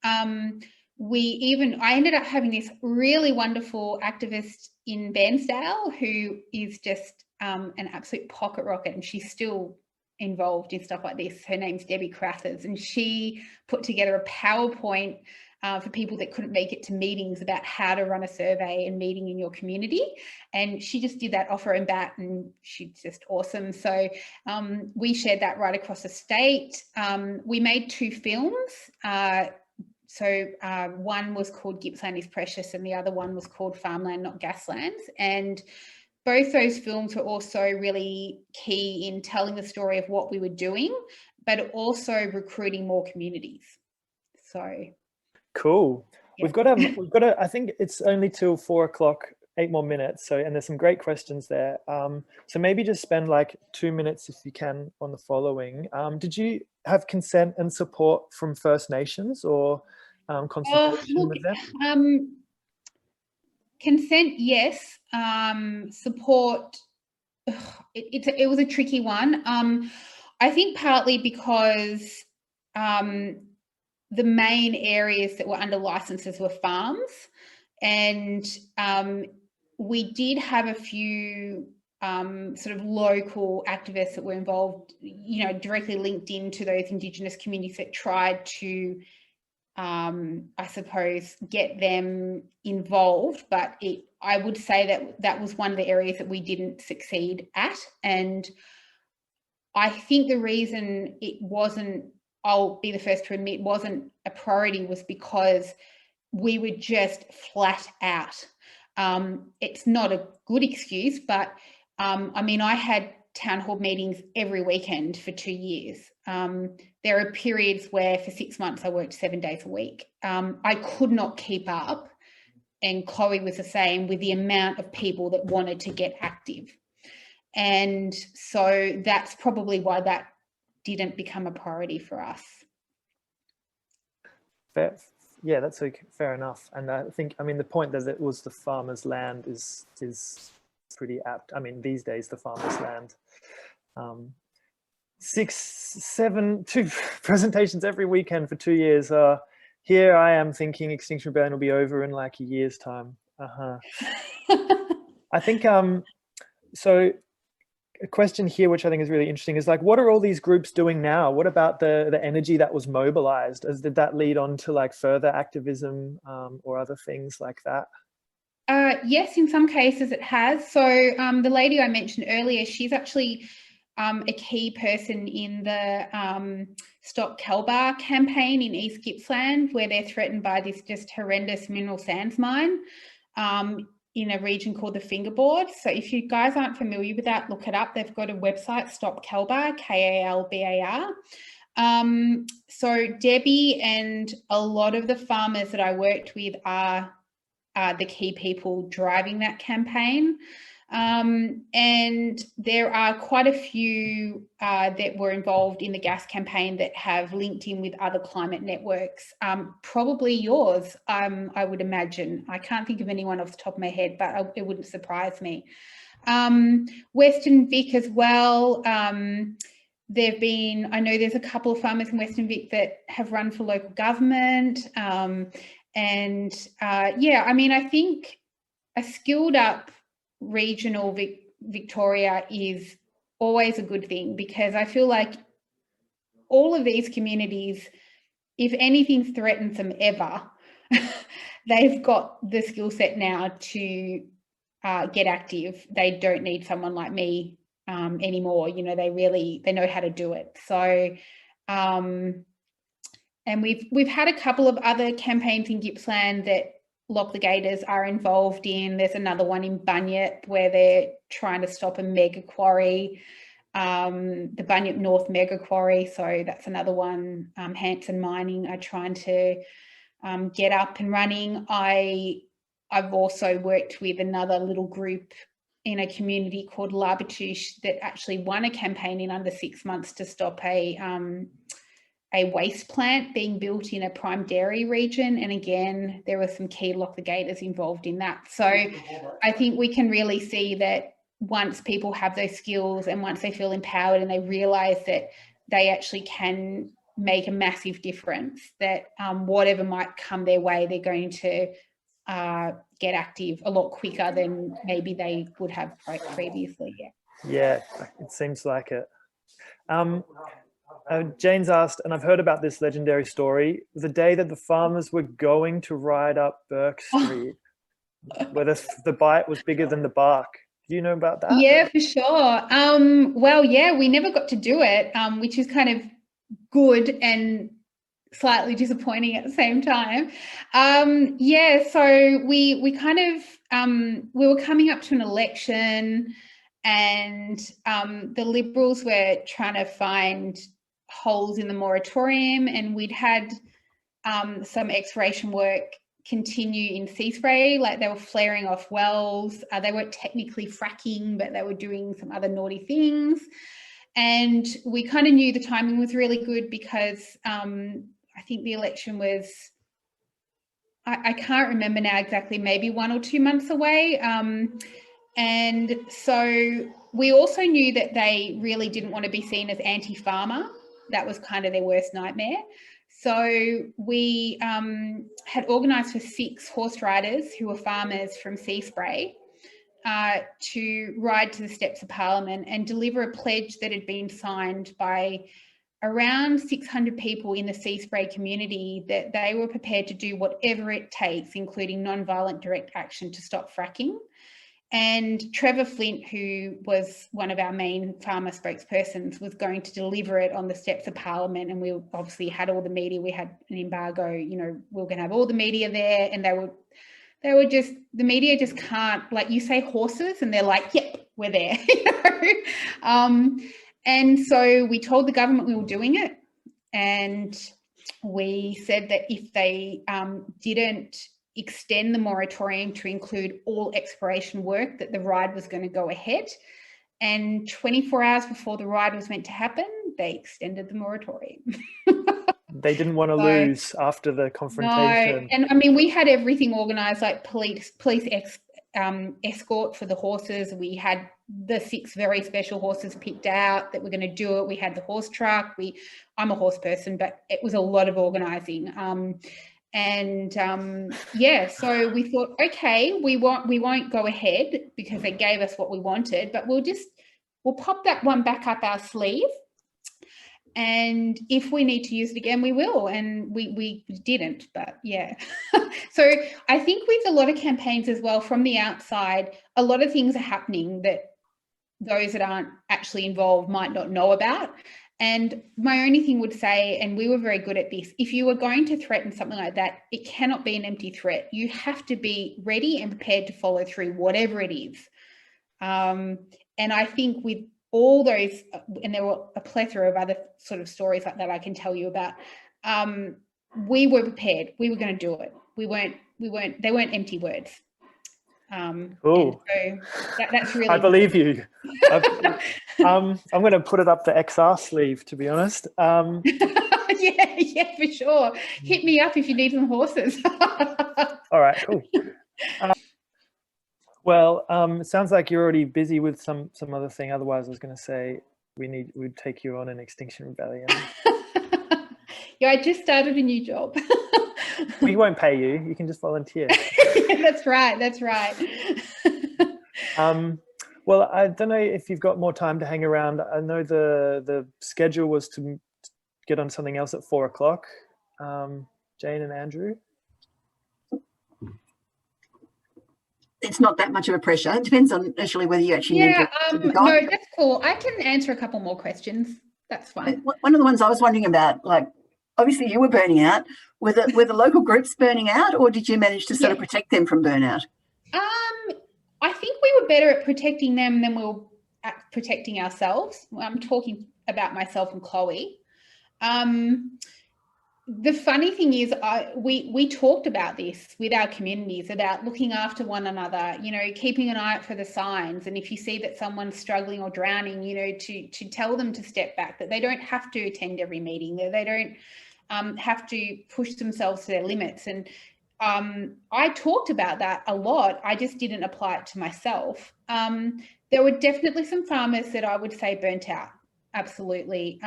I ended up having this really wonderful activist in Bairnsdale who is just an absolute pocket rocket, and she's still involved in stuff like this. Her name's Debbie Crathers, and she put together a PowerPoint for people that couldn't make it to meetings about how to run a survey and meeting in your community. And she just did that off her own bat, and she's just awesome. So we shared that right across the state. We made 2 films. One was called Gippsland is Precious, and the other one was called Farmland, Not Gaslands. And both those films were also really key in telling the story of what we were doing, but also recruiting more communities. So cool. Yeah. We've got a, I think it's only till 4 o'clock, 8 more minutes. So, and there's some great questions there. So maybe just spend like 2 minutes if you can on the following. Did you have consent and support from First Nations or consultation with them? Consent, yes. Support, it was a tricky one. I think partly because the main areas that were under licenses were farms, and we did have a few sort of local activists that were involved, you know, directly linked into those Indigenous communities that tried to, I suppose, get them involved. But I would say that was one of the areas that we didn't succeed at. And I think the reason it wasn't, I'll be the first to admit, wasn't a priority was because we were just flat out. It's not a good excuse, but I mean, I had town hall meetings every weekend for 2 years. There are periods where for 6 months I worked 7 days a week. I could not keep up, and Chloe was the same, with the amount of people that wanted to get active. And so that's probably why that didn't become a priority for us. Yeah, that's okay, fair enough. And I think, I mean, the point that it was the farmer's land is pretty apt. I mean, these days, the farmer's land. 6, 7, 2 presentations every weekend for 2 years. Here I am thinking Extinction Rebellion will be over in like a year's time. I think, so a question here, which I think is really interesting, is like, what are all these groups doing now? What about the energy that was mobilized? Did that lead on to like further activism or other things like that? Yes, in some cases it has. So the lady I mentioned earlier, she's actually a key person in the Stop Kelbar campaign in East Gippsland, where they're threatened by this just horrendous mineral sands mine in a region called the Fingerboard. So if you guys aren't familiar with that, look it up. They've got a website, Stop Kelbar, Kalbar. So Debbie and a lot of the farmers that I worked with are the key people driving that campaign. And there are quite a few that were involved in the gas campaign that have linked in with other climate networks, probably yours, I would imagine. I can't think of anyone off the top of my head, but it wouldn't surprise me. Western Vic as well. There've been, I know there's a couple of farmers in Western Vic that have run for local government. Yeah, I mean, I think a skilled up regional Victoria is always a good thing, because I feel like all of these communities, if anything threatens them ever, they've got the skill set now to get active. They don't need someone like me anymore. You know, they know how to do it. So, and we've had a couple of other campaigns in Gippsland that Lock the Gators are involved in. There's another one in Bunyip where they're trying to stop a mega quarry, the Bunyip North mega quarry. So that's another one. Hanson Mining are trying to get up and running. I've also worked with another little group in a community called Labatouche that actually won a campaign in under 6 months to stop a waste plant being built in a prime dairy region. And again, there were some key Lock the Gators involved in that. So I think we can really see that once people have those skills and once they feel empowered and they realise that they actually can make a massive difference, that whatever might come their way, they're going to get active a lot quicker than maybe they would have previously. Yeah, it seems like it. Jane's asked, and I've heard about this legendary story, the day that the farmers were going to ride up Burke Street, where the bite was bigger than the bark. Do you know about that? Yeah, for sure. Well, yeah, we never got to do it, which is kind of good and slightly disappointing at the same time. Yeah, so we kind of we were coming up to an election, and the Liberals were trying to find holes in the moratorium, and we'd had some exploration work continue in sea spray, like they were flaring off wells. They weren't technically fracking, but they were doing some other naughty things. And we kind of knew the timing was really good because I think the election was, I can't remember now exactly, maybe 1 or 2 months away. And so we also knew that they really didn't want to be seen as anti-farmer. That was kind of their worst nightmare. So we had organised for 6 horse riders who were farmers from Sea Spray to ride to the steps of Parliament and deliver a pledge that had been signed by around 600 people in the Sea Spray community that they were prepared to do whatever it takes, including non-violent direct action, to stop fracking. And Trevor Flint, who was one of our main farmer spokespersons, was going to deliver it on the steps of Parliament. And we obviously had all the media. We had an embargo, you know, we were going to have all the media there, and they were just, the media just can't, like, you say horses and they're like, yep, we're there. You know? And so we told the government we were doing it, and we said that if they didn't extend the moratorium to include all exploration work, that the ride was going to go ahead. And 24 hours before the ride was meant to happen, they extended the moratorium. They didn't want to lose after the confrontation. No, and I mean, we had everything organised, like police escort for the horses. We had the 6 very special horses picked out that were going to do it. We had the horse truck. I'm a horse person, but it was a lot of organising. Yeah, so we thought, okay, we won't go ahead because they gave us what we wanted, but we'll pop that one back up our sleeve, and if we need to use it again, we will. And we didn't, but yeah. So I think with a lot of campaigns as well, from the outside, a lot of things are happening that those that aren't actually involved might not know about. And my only thing would say, and we were very good at this, if you were going to threaten something like that, it cannot be an empty threat. You have to be ready and prepared to follow through, whatever it is. And I think with all those, and there were a plethora of other sort of stories like that I can tell you about, we were prepared. We were going to do it. They weren't empty words. Cool. So that's really, I believe you. I'm going to put it up the XR sleeve, to be honest. Yeah, for sure. Hit me up if you need some horses. All right, cool. Well, it sounds like you're already busy with some other thing. Otherwise, I was going to say we'd take you on an Extinction Rebellion. Yeah, I just started a new job. We won't pay you. You can just volunteer. Yeah, that's right. That's right. Well, I don't know if you've got more time to hang around. I know the schedule was to get on something else at 4 o'clock. Jane and Andrew? It's not that much of a pressure. It depends on actually whether you actually need to be gone. No, that's cool. I can answer a couple more questions. That's fine. One of the ones I was wondering about, like, obviously you were burning out. Were the local groups burning out, or did you manage to sort of protect them from burnout? I think we were better at protecting them than we were at protecting ourselves. I'm talking about myself and Chloe. The funny thing is, we talked about this with our communities, about looking after one another, you know, keeping an eye out for the signs. And if you see that someone's struggling or drowning, you know, to tell them to step back, that they don't have to attend every meeting, that they don't have to push themselves to their limits. And I talked about that a lot. I just didn't apply it to myself. There were definitely some farmers that I would say burnt out. Absolutely,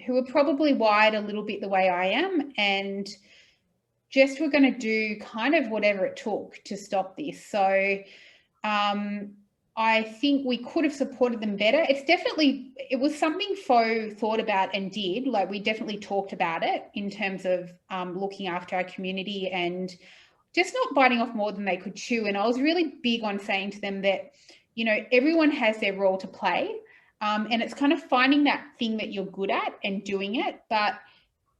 who are probably wired a little bit the way I am, and just were going to do kind of whatever it took to stop this. So I think we could have supported them better. It was something Fo thought about and did. Like, we definitely talked about it in terms of looking after our community and just not biting off more than they could chew. And I was really big on saying to them that, you know, everyone has their role to play. And it's kind of finding that thing that you're good at and doing it. But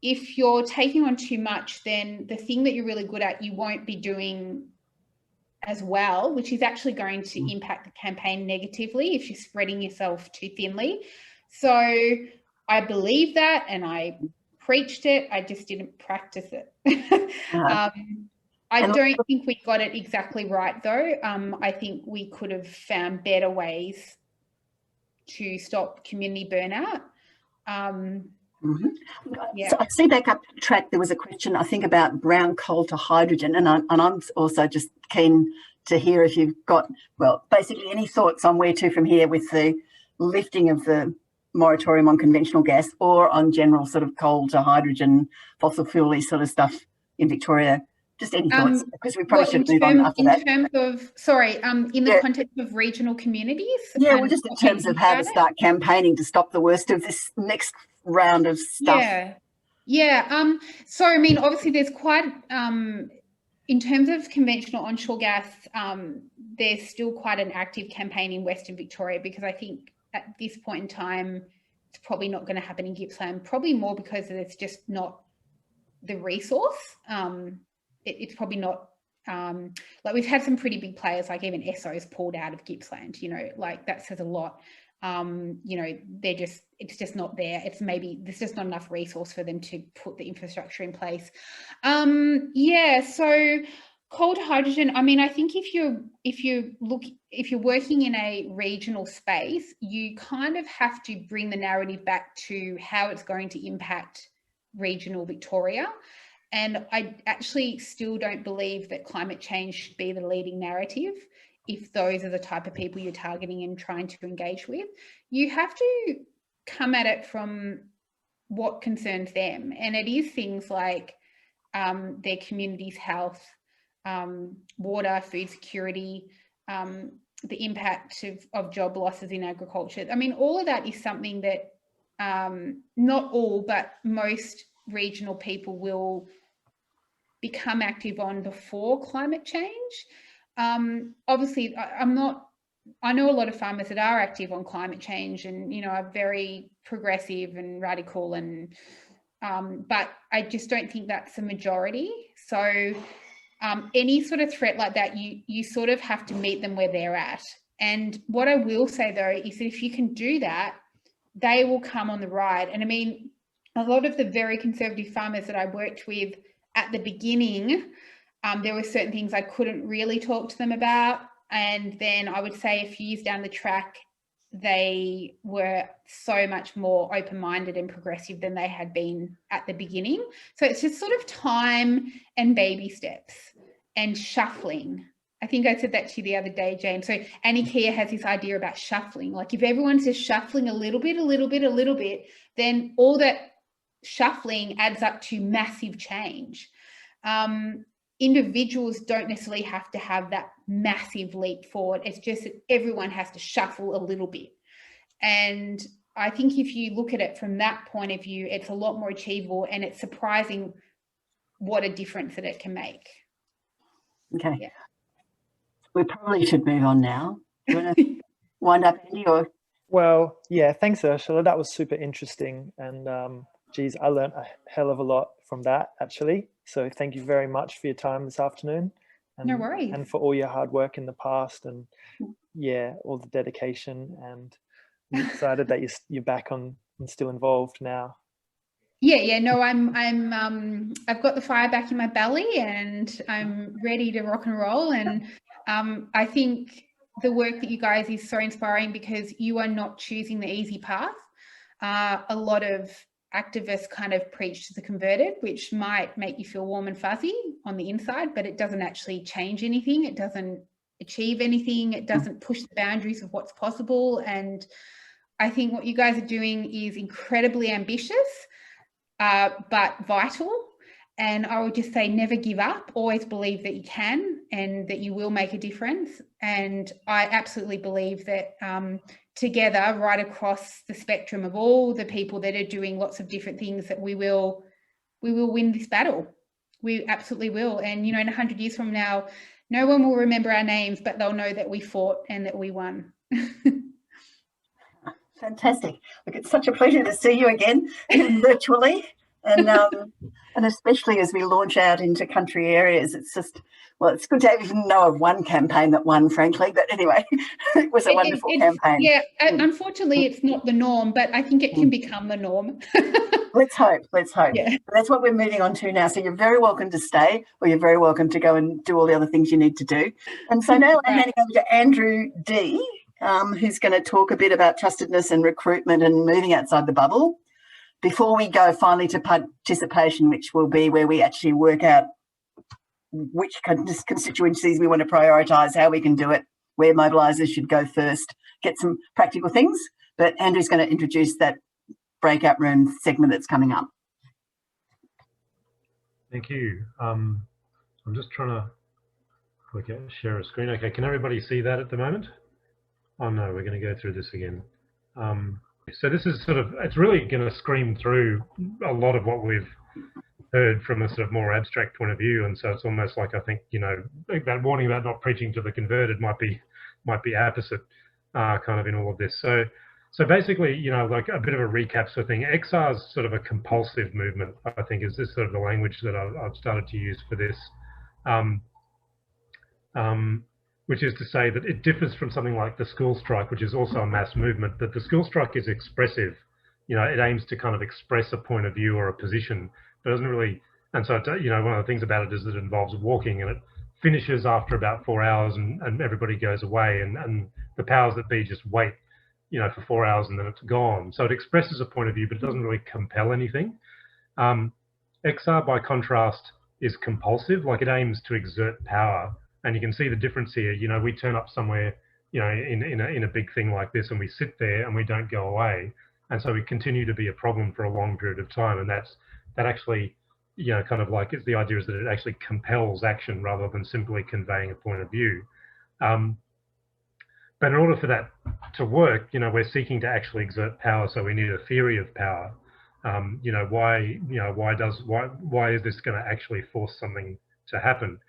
if you're taking on too much, then the thing that you're really good at, you won't be doing as well, which is actually going to impact the campaign negatively if you're spreading yourself too thinly. So I believe that, and I preached it. I just didn't practice it. I don't think we got it exactly right, though. I think we could have found better ways to stop community burnout. Yeah. So I see back up track, there was a question, I think, about brown coal to hydrogen, and I'm also just keen to hear if you've got, well, basically any thoughts on where to from here with the lifting of the moratorium on conventional gas or on general sort of coal to hydrogen, fossil fuel-y sort of stuff in Victoria. Just any thoughts, because we probably should move on after that. In terms of, sorry, in the context of regional communities? Yeah, well, just in terms of how to start campaigning to stop the worst of this next round of stuff. Yeah. So, I mean, obviously there's quite, in terms of conventional onshore gas, there's still quite an active campaign in Western Victoria, because I think at this point in time, it's probably not going to happen in Gippsland, probably more because it's just not the resource. It's probably not, like, we've had some pretty big players, like even Esso's pulled out of Gippsland, you know, like that says a lot. You know, it's just not there. There's just not enough resource for them to put the infrastructure in place. So coal to hydrogen, I mean, I think if you're working in a regional space, you kind of have to bring the narrative back to how it's going to impact regional Victoria. And I actually still don't believe that climate change should be the leading narrative if those are the type of people you're targeting and trying to engage with. You have to come at it from what concerns them. And it is things like their community's health, water, food security, the impact of job losses in agriculture. I mean, all of that is something that not all, but most regional people will become active on before climate change. Obviously, I know a lot of farmers that are active on climate change and, you know, are very progressive and radical, and but I just don't think that's the majority. So any sort of threat like that, you sort of have to meet them where they're at. And what I will say, though, is that if you can do that, they will come on the ride. And I mean, a lot of the very conservative farmers that I worked with at the beginning, there were certain things I couldn't really talk to them about. And then I would say a few years down the track, they were so much more open-minded and progressive than they had been at the beginning. So it's just sort of time and baby steps and shuffling. I think I said that to you the other day, James. So Annie Kia has this idea about shuffling. Like, if everyone's just shuffling a little bit, then all that shuffling adds up to massive change. Individuals don't necessarily have to have that massive leap forward. It's just that everyone has to shuffle a little bit. And I think if you look at it from that point of view, it's a lot more achievable, and it's surprising what a difference that it can make. Okay. Yeah. We probably should move on now. Do you want to wind up, Andy? Or? Well, yeah, thanks, Ursula. That was super interesting. And geez, I learned a hell of a lot from that, actually. So thank you very much for your time this afternoon. And, no worries. And for all your hard work in the past, and yeah, all the dedication. And I'm excited that you're back on and still involved now. Yeah. No, I've got the fire back in my belly, and I'm ready to rock and roll. And I think the work that you guys is so inspiring, because you are not choosing the easy path. A lot of activists kind of preach to the converted, which might make you feel warm and fuzzy on the inside, but it doesn't actually change anything. It doesn't achieve anything. It doesn't push the boundaries of what's possible. And I think what you guys are doing is incredibly ambitious, but vital. And I would just say, never give up. Always believe that you can. and that you will make a difference. And I absolutely believe that together, right across the spectrum of all the people that are doing lots of different things, that we will win this battle. We absolutely will. And, in 100 years from now, no one will remember our names, but they'll know that we fought and that we won. Fantastic. Look, it's such a pleasure to see you again, even virtually. And especially as we launch out into country areas, it's just, well, it's good to even know of one campaign that won, frankly. But anyway, it was a wonderful campaign. Yeah, unfortunately, it's not the norm, but I think it can become the norm. Let's hope. Yeah. That's what we're moving on to now. So you're very welcome to stay, or you're very welcome to go and do all the other things you need to do. And so now I'm handing over to Andrew D., who's going to talk a bit about trustedness and recruitment and moving outside the bubble, before we go finally to participation, which will be where we actually work out which constituencies we want to prioritise, how we can do it, where mobilisers should go first, get some practical things. But Andrew's going to introduce that breakout room segment that's coming up. Thank you. I'm just trying to share a screen. Okay, can everybody see that at the moment? Oh no, we're going to go through this again. So this is it's really going to scream through a lot of what we've heard from a sort of more abstract point of view, and so it's almost like, I think, that warning about not preaching to the converted might be opposite, kind of in all of this. So basically, like a bit of a recap sort of thing. XR is sort of a compulsive movement, I think, is this sort of the language that I've started to use for this. Which is to say that it differs from something like the school strike, which is also a mass movement, but the school strike is expressive. It aims to kind of express a point of view or a position, but doesn't really, and so, one of the things about it is that it involves walking, and it finishes after about 4 hours, and everybody goes away, and the powers that be just wait, for 4 hours, and then it's gone. So it expresses a point of view, but it doesn't really compel anything. XR, by contrast, is compulsive, like it aims to exert power. And you can see the difference here. We turn up somewhere, in a big thing like this, and we sit there and we don't go away, and so we continue to be a problem for a long period of time. And that actually, kind of like, the idea is that it actually compels action rather than simply conveying a point of view. But in order for that to work, we're seeking to actually exert power. So we need a theory of power. Why is this going to actually force something to happen?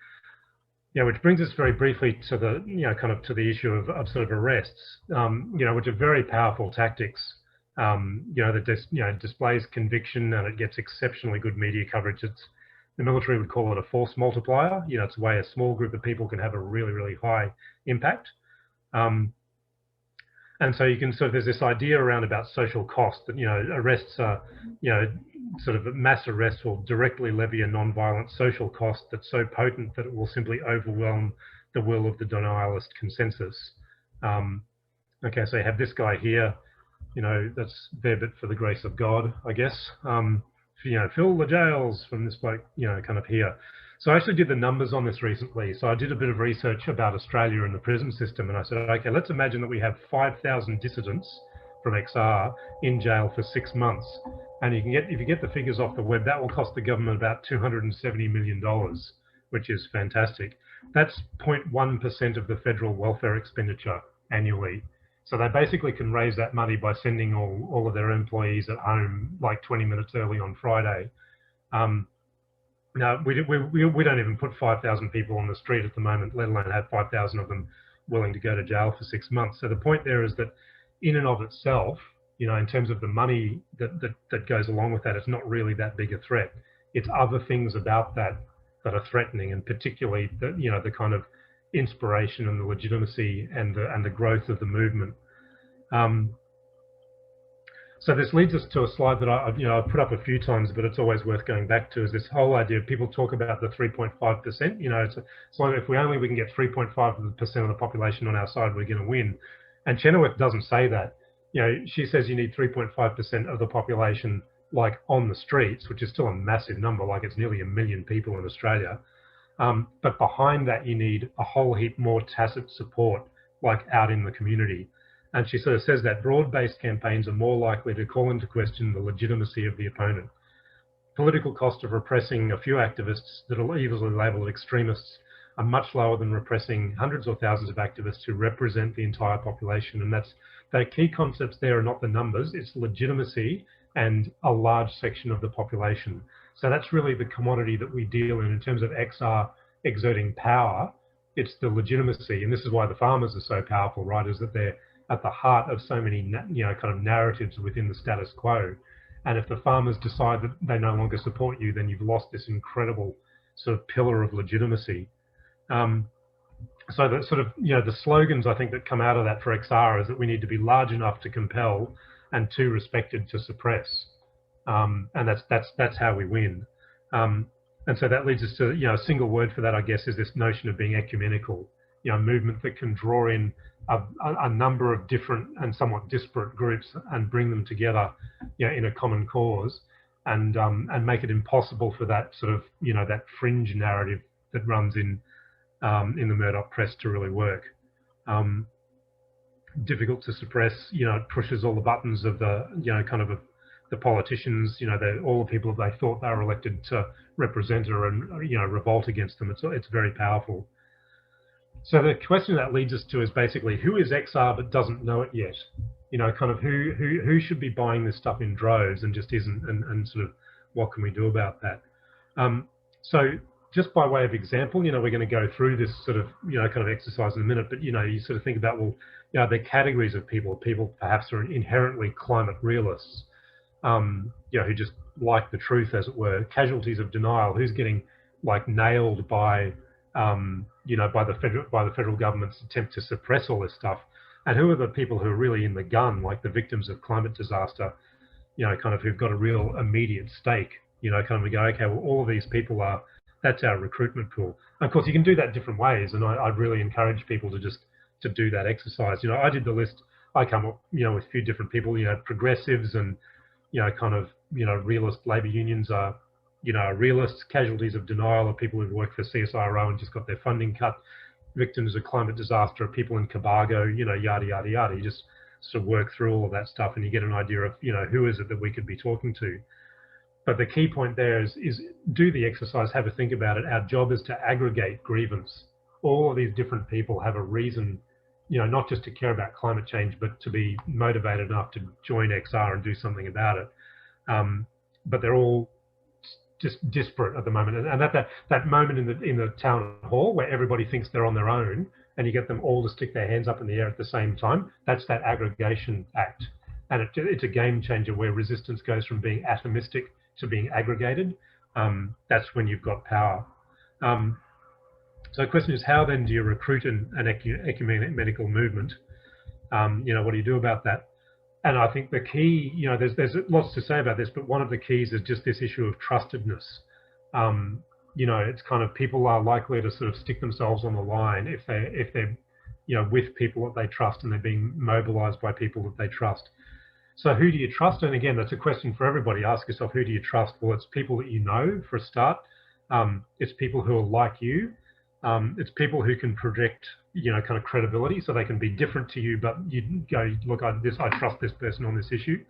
Which brings us very briefly to the, kind of to the issue of sort of arrests, which are very powerful tactics, that displays conviction, and it gets exceptionally good media coverage. The military would call it a force multiplier. It's a way a small group of people can have a really, really high impact. And so you can there's this idea around about social cost that, arrests are, sort of mass arrests will directly levy a non-violent social cost that's so potent that it will simply overwhelm the will of the denialist consensus. Okay, so you have this guy here, that's there but for the grace of God, I guess. Fill the jails from this bloke, kind of here. So I actually did the numbers on this recently. So I did a bit of research about Australia and the prison system, and I said, okay, let's imagine that we have 5,000 dissidents from XR in jail for 6 months. And if you get the figures off the web, that will cost the government about $270 million, which is fantastic. That's 0.1% of the federal welfare expenditure annually. So they basically can raise that money by sending all of their employees at home like 20 minutes early on Friday. Now, we don't even put 5,000 people on the street at the moment, let alone have 5,000 of them willing to go to jail for 6 months. So the point there is that in and of itself, in terms of the money that goes along with that, it's not really that big a threat. It's other things about that are threatening, and particularly the kind of inspiration and the legitimacy and the growth of the movement. So this leads us to a slide that I've put up a few times, but it's always worth going back to, is this whole idea of people talk about the 3.5%. It's like if we can get 3.5% of the population on our side, we're going to win. And Chenoweth doesn't say that. She says you need 3.5% of the population like on the streets, which is still a massive number, like it's nearly 1 million people in Australia. But behind that, you need a whole heap more tacit support, like out in the community. And she sort of says that broad-based campaigns are more likely to call into question the legitimacy of the opponent. Political cost of repressing a few activists that are easily labelled extremists are much lower than repressing hundreds or thousands of activists who represent the entire population. And that's the key concepts there are not the numbers, it's legitimacy and a large section of the population. So that's really the commodity that we deal in terms of XR exerting power. It's the legitimacy, and this is why the farmers are so powerful, right? Is that they're at the heart of so many, kind of narratives within the status quo. And if the farmers decide that they no longer support you, then you've lost this incredible sort of pillar of legitimacy. So that sort of, the slogans I think that come out of that for XR is that we need to be large enough to compel and too respected to suppress. And that's how we win. And so that leads us to, a single word for that, I guess, is this notion of being ecumenical, a movement that can draw in a number of different and somewhat disparate groups and bring them together, in a common cause, and make it impossible for that sort of, that fringe narrative that runs in the Murdoch press to really work. Difficult to suppress, it pushes all the buttons of the, kind of the politicians, all the people that they thought they were elected to represent her and, revolt against them. It's very powerful. So the question that leads us to is basically, who is XR but doesn't know it yet? Kind of who should be buying this stuff in droves and just isn't, and sort of what can we do about that? So just by way of example, we're going to go through this sort of, kind of exercise in a minute, but, you sort of think about, well, the categories of people perhaps are inherently climate realists, who just like the truth, as it were, casualties of denial, who's getting like nailed by, by the federal government's attempt to suppress all this stuff, and who are the people who are really in the gun, like the victims of climate disaster, kind of who've got a real immediate stake, kind of we go, okay, well, all of these people that's our recruitment pool. And of course, you can do that different ways, and I'd really encourage people to do that exercise. I did the list. I come up, with a few different people, progressives and, kind of, realist labour unions are, realists. Casualties of denial are people who've worked for CSIRO and just got their funding cut. Victims of climate disaster are people in Cabargo, yada, yada, yada. You just sort of work through all of that stuff and you get an idea of, who is it that we could be talking to. But the key point there is do the exercise, have a think about it. Our job is to aggregate grievance. All of these different people have a reason, not just to care about climate change, but to be motivated enough to join XR and do something about it. But they're all just disparate at the moment. And that moment in the town hall where everybody thinks they're on their own and you get them all to stick their hands up in the air at the same time, that's that aggregation act. And it's a game changer where resistance goes from being atomistic to being aggregated. That's when you've got power. So the question is, how then do you recruit an ecumenical movement? What do you do about that? And I think the key, there's lots to say about this, but one of the keys is just this issue of trustedness. It's kind of, people are likely to sort of stick themselves on the line if they're with people that they trust and they're being mobilized by people that they trust. So who do you trust? And again, that's a question for everybody. Ask yourself, who do you trust? Well, it's people that you know, for a start. It's people who are like you. It's people who can project, kind of credibility, so they can be different to you, but you go, look, I trust this person on this issue.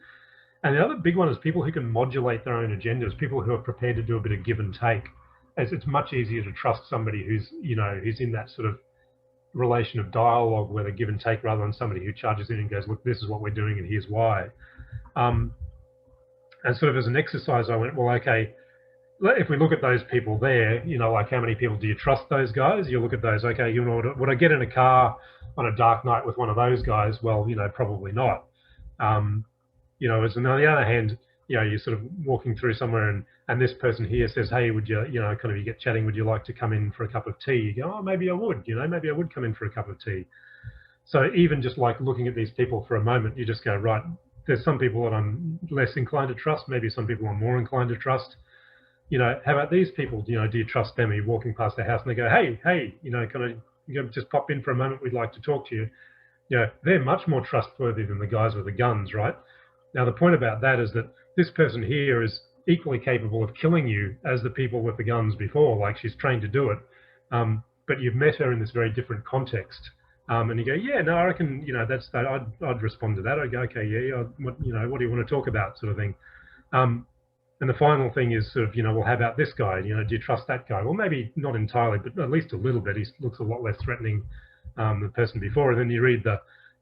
And the other big one is people who can modulate their own agendas, people who are prepared to do a bit of give and take. As it's much easier to trust somebody who's in that sort of relation of dialogue where they give and take, rather than somebody who charges in and goes, look, this is what we're doing and here's why. And sort of as an exercise, I went, well, okay, if we look at those people there, like how many people do you trust those guys? You look at those, okay, would I get in a car on a dark night with one of those guys? Well, probably not. As on the other hand, you're sort of walking through somewhere and this person here says, hey, would you, kind of you get chatting, would you like to come in for a cup of tea? You go, oh, maybe I would, maybe I would come in for a cup of tea. So even just like looking at these people for a moment, you just go, right, there's some people that I'm less inclined to trust, maybe some people I'm more inclined to trust. How about these people? Do you trust them? Are you walking past their house and they go, hey, can I just pop in for a moment? We'd like to talk to you. They're much more trustworthy than the guys with the guns, right? Now, the point about that is that this person here is equally capable of killing you as the people with the guns before, like she's trained to do it. But you've met her in this very different context. And you go, yeah, no, I reckon, that's that. I'd respond to that. I'd go, okay, yeah, what do you want to talk about, sort of thing. And the final thing is sort of, well, how about this guy? Do you trust that guy? Well, maybe not entirely, but at least a little bit. He looks a lot less threatening than the person before. And then you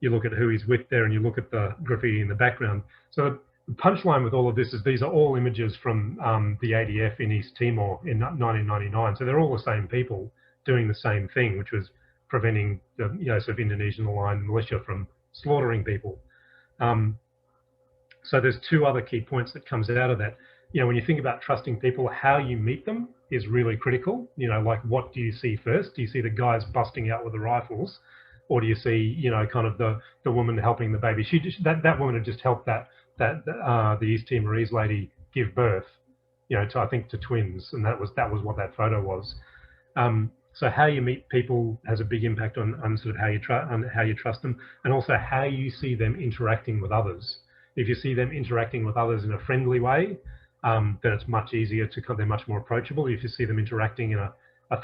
look at who he's with there, and you look at the graffiti in the background. So the punchline with all of this is these are all images from the ADF in East Timor in 1999. So they're all the same people doing the same thing, which was preventing the sort of Indonesian-aligned militia from slaughtering people. So there's two other key points that comes out of that. When you think about trusting people, how you meet them is really critical. Like, what do you see first? Do you see the guys busting out with the rifles, or do you see, kind of the woman helping the baby? That woman had just helped the East Timorese lady give birth, I think to twins, and that was what that photo was. So how you meet people has a big impact on sort of how you trust them, and also how you see them interacting with others. If you see them interacting with others in a friendly way, then it's much easier they're much more approachable. If you see them interacting in a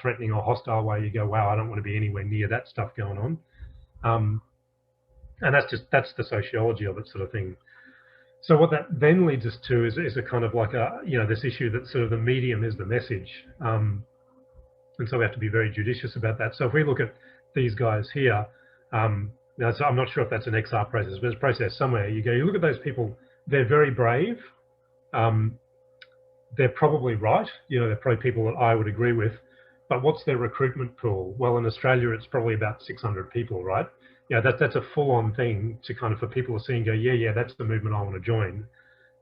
threatening or hostile way, you go, wow, I don't want to be anywhere near that stuff going on. And that's the sociology of it, sort of thing. So what that then leads us to is a kind of like this issue that sort of the medium is the message. And so we have to be very judicious about that. So if we look at these guys here, so I'm not sure if that's an XR process, but it's a process somewhere. You look at those people, they're very brave. They're probably right. They're probably people that I would agree with. But what's their recruitment pool? Well, in Australia, it's probably about 600 people, right? That's a full-on thing to kind of, for people to see and go, yeah, that's the movement I want to join,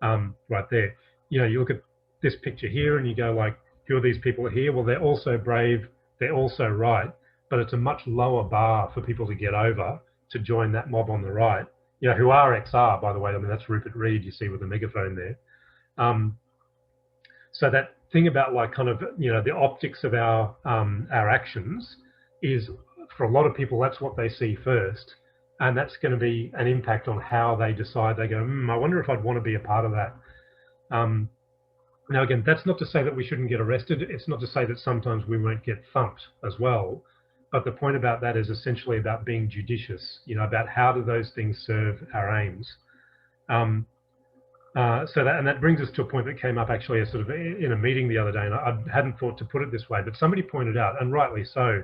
right there. You look at this picture here and you go like, who are these people here? Well, they're also brave. They're also right. But it's a much lower bar for people to get over to join that mob on the right, who are XR, by the way. I mean, that's Rupert Reed you see with the megaphone there. So that thing about like kind of, the optics of our actions is, for a lot of people, that's what they see first. And that's going to be an impact on how they decide. They go, I wonder if I'd want to be a part of that. Now, again, that's not to say that we shouldn't get arrested. It's not to say that sometimes we won't get thumped as well. But the point about that is essentially about being judicious, about how do those things serve our aims. And that brings us to a point that came up actually sort of in a meeting the other day, and I hadn't thought to put it this way, but somebody pointed out, and rightly so,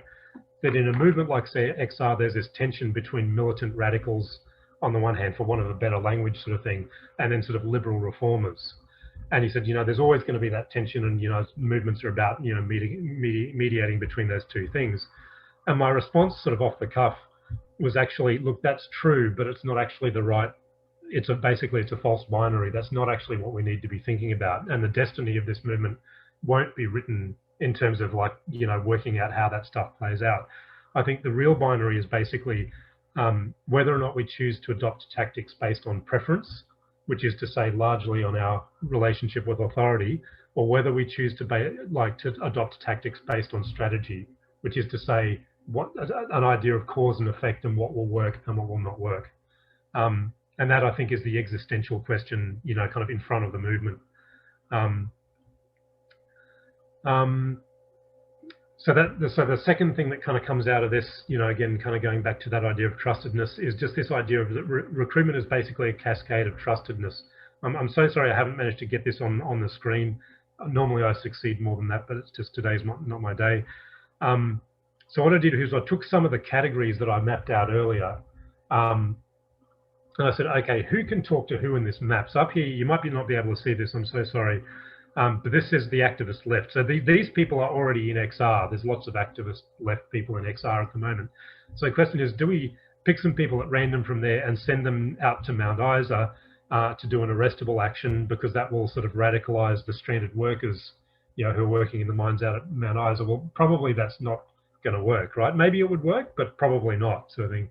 that in a movement like, say, XR, there's this tension between militant radicals on the one hand, for want of a better language sort of thing, and then sort of liberal reformers. And he said, there's always going to be that tension, and, movements are about, mediating between those two things. And my response sort of off the cuff was actually, look, that's true, but it's not actually the right, basically it's a false binary. That's not actually what we need to be thinking about. And the destiny of this movement won't be written in terms of like, working out how that stuff plays out. I think the real binary is basically whether or not we choose to adopt tactics based on preference, which is to say largely on our relationship with authority, or whether we choose to adopt tactics based on strategy, which is to say an idea of cause and effect and what will work and what will not work. And that, I think, is the existential question, kind of in front of the movement. So the second thing that kind of comes out of this, again, kind of going back to that idea of trustedness, is just this idea of that recruitment is basically a cascade of trustedness. I'm so sorry I haven't managed to get this on the screen. Normally I succeed more than that, but it's just today's not my day. So what I did is I took some of the categories that I mapped out earlier, and I said, okay, who can talk to who in this map? So up here, you might not be able to see this, I'm so sorry, but this is the activist left. So these people are already in XR. There's lots of activist left people in XR at the moment. So the question is, do we pick some people at random from there and send them out to Mount Isa to do an arrestable action, because that will sort of radicalize the stranded workers, who are working in the mines out at Mount Isa? Well, probably that's not going to work, right? Maybe it would work, but probably not, sort of thing.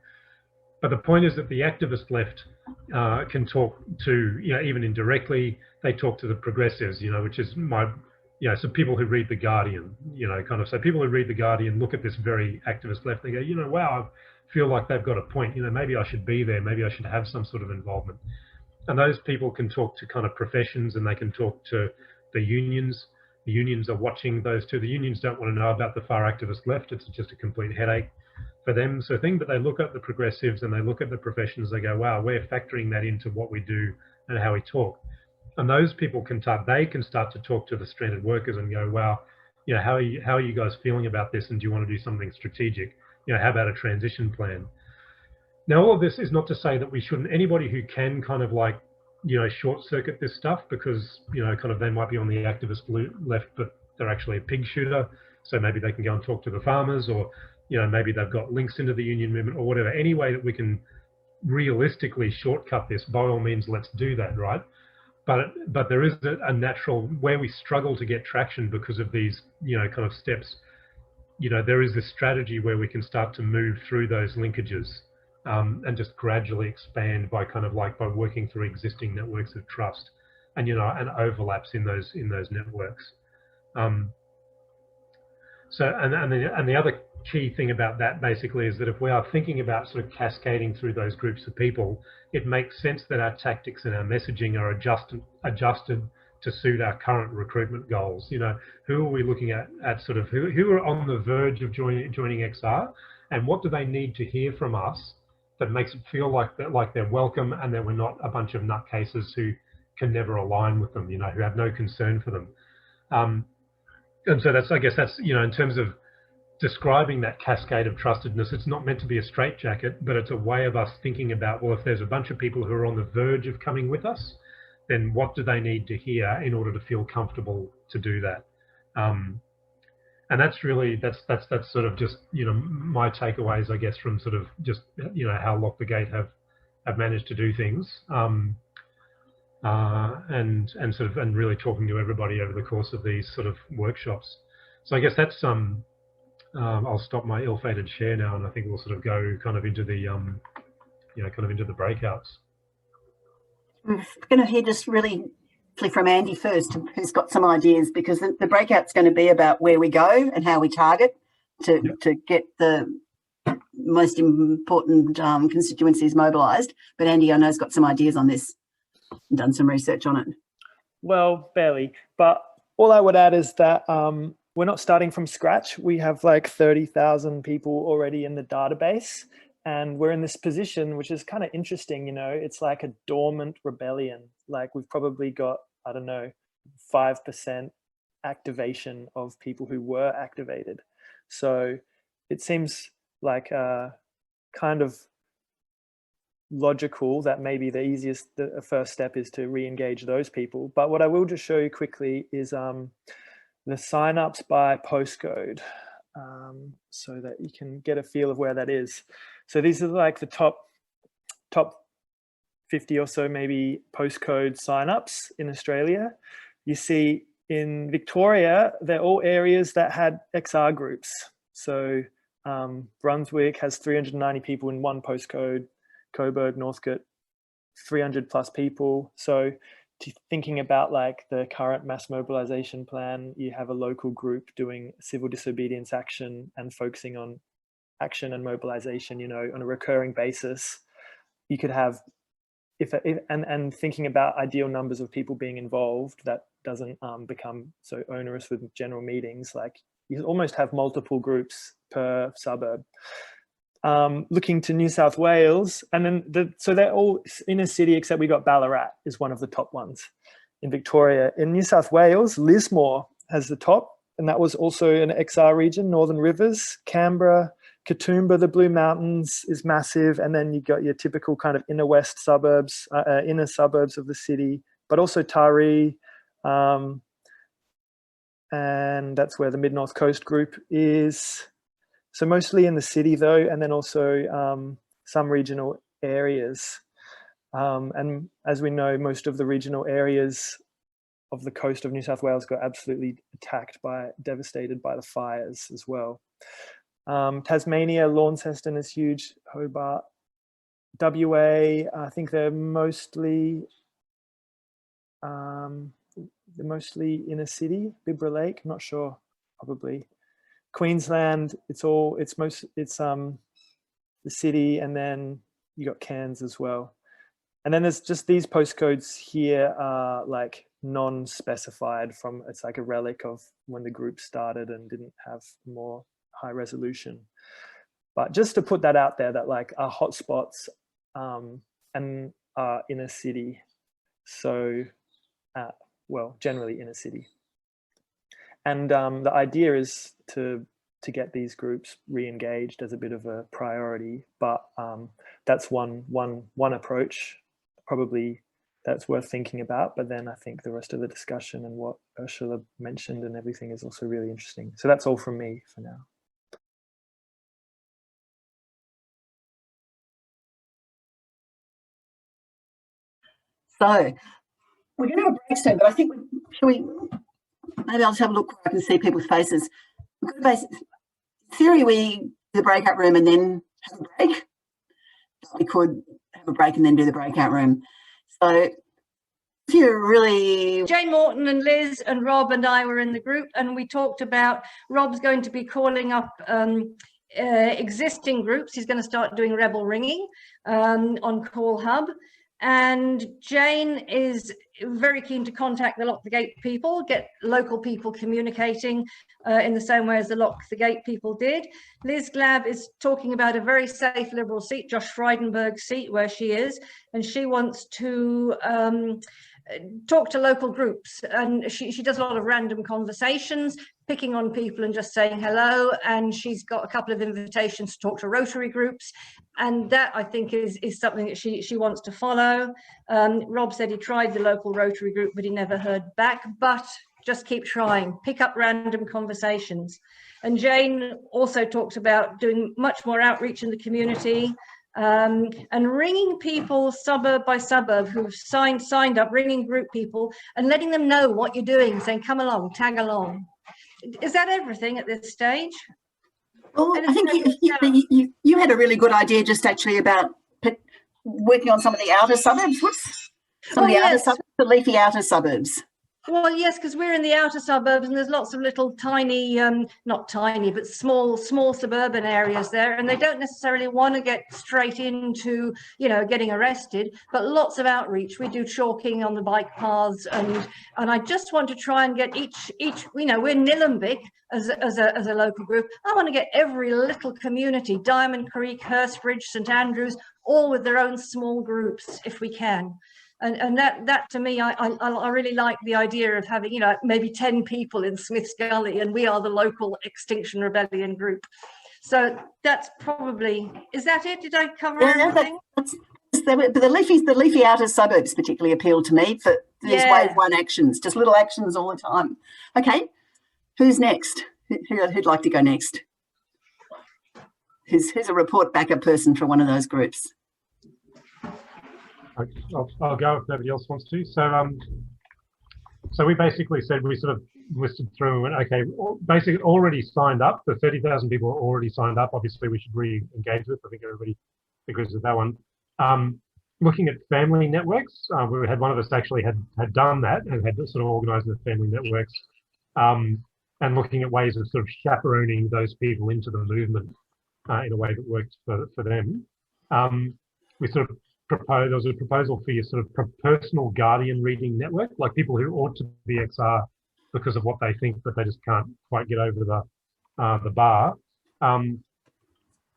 But the point is that the activist left can talk to, even indirectly, they talk to the progressives, which is so people who read The Guardian, kind of. So people who read The Guardian look at this very activist left, they go, wow, I feel like they've got a point, maybe I should be there, maybe I should have some sort of involvement. And those people can talk to kind of professions, and they can talk to the unions. The unions are watching those two. The unions don't want to know about the far activist left. It's just a complete headache for them, sort of thing. But they look at the progressives and they look at the professions. They go, wow, we're factoring that into what we do and how we talk. And those people can start to talk to the stranded workers and go, wow, you know, how are you guys feeling about this, and do you want to do something strategic? You know, how about a transition plan? Now, all of this is not to say that we shouldn't, anybody who can kind of like, you know, short circuit this stuff, because, you know, kind of they might be on the activist left, but they're actually a pig shooter. So maybe they can go and talk to the farmers, or, you know, maybe they've got links into the union movement or whatever. Any way that we can realistically shortcut this, by all means, let's do that, right? But there is a natural, where we struggle to get traction because of these, you know, kind of steps. You know, there is this strategy where we can start to move through those linkages, and just gradually expand by kind of like by working through existing networks of trust, and, you know, and overlaps in those networks. So and the other key thing about that basically is that if we are thinking about sort of cascading through those groups of people, it makes sense that our tactics and our messaging are adjusted to suit our current recruitment goals. You know, who are we looking at sort of who are on the verge of joining XR, and what do they need to hear from us that makes it feel like they're welcome, and that we're not a bunch of nutcases who can never align with them, you know, who have no concern for them. And so I guess that's, you know, in terms of describing that cascade of trustedness, it's not meant to be a straitjacket, but it's a way of us thinking about, well, if there's a bunch of people who are on the verge of coming with us, then what do they need to hear in order to feel comfortable to do that? And that's really, that's sort of just, you know, my takeaways, I guess, from sort of just, you know, how Lock the Gate have managed to do things. And sort of, and really talking to everybody over the course of these sort of workshops. So I guess that's I'll stop my ill-fated share now, and I think we'll sort of go kind of into the you know, kind of into the breakouts. We're going to hear just really from Andy first, who's got some ideas, because the breakout's going to be about where we go and how we target to get the most important constituencies mobilised. But Andy, I know, has got some ideas on this. Done some research on it. Well, barely, but all I would add is that we're not starting from scratch. We have like 30,000 people already in the database, and we're in this position, which is kind of interesting. You know, it's like a dormant rebellion. Like we've probably got, I don't know, 5% activation of people who were activated. So it seems like a kind of logical that maybe the first step is to re-engage those people. But what I will just show you quickly is the signups by postcode, so that you can get a feel of where that is. So these are like the top 50 or so maybe postcode signups in Australia. You see in Victoria, they're all areas that had XR groups. So Brunswick has 390 people in one postcode, Coburg, Northcote, 300 plus people. So thinking about like the current mass mobilization plan, you have a local group doing civil disobedience action and focusing on action and mobilization, you know, on a recurring basis. You could have, and thinking about ideal numbers of people being involved, that doesn't become so onerous with general meetings. Like you almost have multiple groups per suburb. Looking to New South Wales, and then so they're all inner city, except we got Ballarat is one of the top ones in Victoria. In New South Wales, Lismore has the top, and that was also an XR region, Northern Rivers. Canberra, Katoomba, the Blue Mountains is massive, and then you got your typical kind of inner west suburbs, inner suburbs of the city, but also Taree, and that's where the Mid-North Coast group is. So mostly in the city though, and then also some regional areas. And as we know, most of the regional areas of the coast of New South Wales got absolutely devastated by the fires as well. Tasmania, Launceston is huge, Hobart. WA, I think they're mostly inner city, Bibra Lake, I'm not sure, probably. Queensland, it's the city, and then you got Cairns as well. And then there's just these postcodes here are like non-specified from, it's like a relic of when the group started and didn't have more high resolution. But just to put that out there, that like are hotspots and are inner city. So well, generally in a city. And the idea is to get these groups re-engaged as a bit of a priority, but that's one approach probably that's worth thinking about. But then I think the rest of the discussion and what Ursula mentioned and everything is also really interesting. So that's all from me for now. So we're going to have a break soon, but I think maybe I'll just have a look where I can see people's faces. We've got in theory, we do the breakout room and then have a break. But we could have a break and then do the breakout room. So if you're really... Jane, Morton and Liz and Rob and I were in the group, and we talked about Rob's going to be calling up existing groups. He's going to start doing rebel ringing on Call Hub. And Jane is very keen to contact the Lock the Gate people, get local people communicating in the same way as the Lock the Gate people did. Liz Glab is talking about a very safe Liberal seat, Josh Frydenberg's seat, where she is, and she wants to talk to local groups, and she does a lot of random conversations, picking on people and just saying hello, and she's got a couple of invitations to talk to Rotary groups, and that I think is something that she wants to follow. Rob said he tried the local Rotary group but he never heard back, but just keep trying, pick up random conversations. And Jane also talked about doing much more outreach in the community, and ringing people suburb by suburb who've signed up, ringing group people and letting them know what you're doing, saying come along, tag along. Is that everything at this stage? Well, I think you had a really good idea just actually about working on some of the outer suburbs. Outer suburbs, the leafy outer suburbs. Well, yes, because we're in the outer suburbs and there's lots of little tiny, not tiny, but small suburban areas there. And they don't necessarily want to get straight into, you know, getting arrested, but lots of outreach. We do chalking on the bike paths. And I just want to try and get each you know, we're Nillumbik as a local group. I want to get every little community, Diamond Creek, Hurstbridge, St Andrews, all with their own small groups if we can. And that to me, I really like the idea of having, you know, maybe 10 people in Smith's Gully, and we are the local Extinction Rebellion group. So that's probably, is that it? Did I cover everything? The leafy outer suburbs particularly appeal to me for these wave one actions, just little actions all the time. Okay, who's next? Who'd like to go next? Who's a report backup person for one of those groups? I'll go if nobody else wants to. So we basically said, we sort of listed through and went, okay, basically already signed up. The 30,000 people are already signed up. Obviously, we should re-engage with. I think everybody agrees with that one. Looking at family networks, we had one of us actually had done that and had sort of organised the family networks, and looking at ways of sort of chaperoning those people into the movement in a way that works for them. We sort of there was a proposal for your sort of personal guardian reading network, like people who ought to be XR because of what they think, but they just can't quite get over the bar.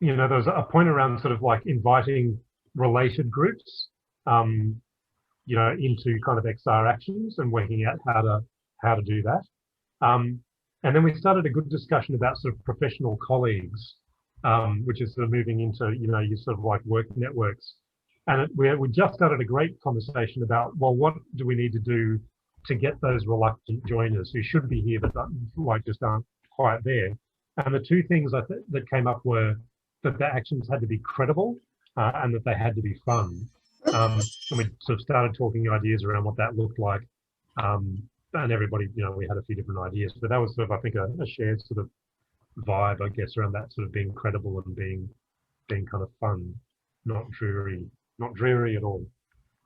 You know, there was a point around sort of like inviting related groups, you know, into kind of XR actions and working out how to do that. And then we started a good discussion about sort of professional colleagues, which is sort of moving into, you know, your sort of like work networks. And we just started a great conversation about, well, what do we need to do to get those reluctant joiners who should be here but just aren't quite there? And the two things that came up were that the actions had to be credible and that they had to be fun. And we sort of started talking ideas around what that looked like. And everybody, you know, we had a few different ideas, but that was sort of, I think, a shared sort of vibe, I guess, around that sort of being credible and being kind of fun, not dreary at all.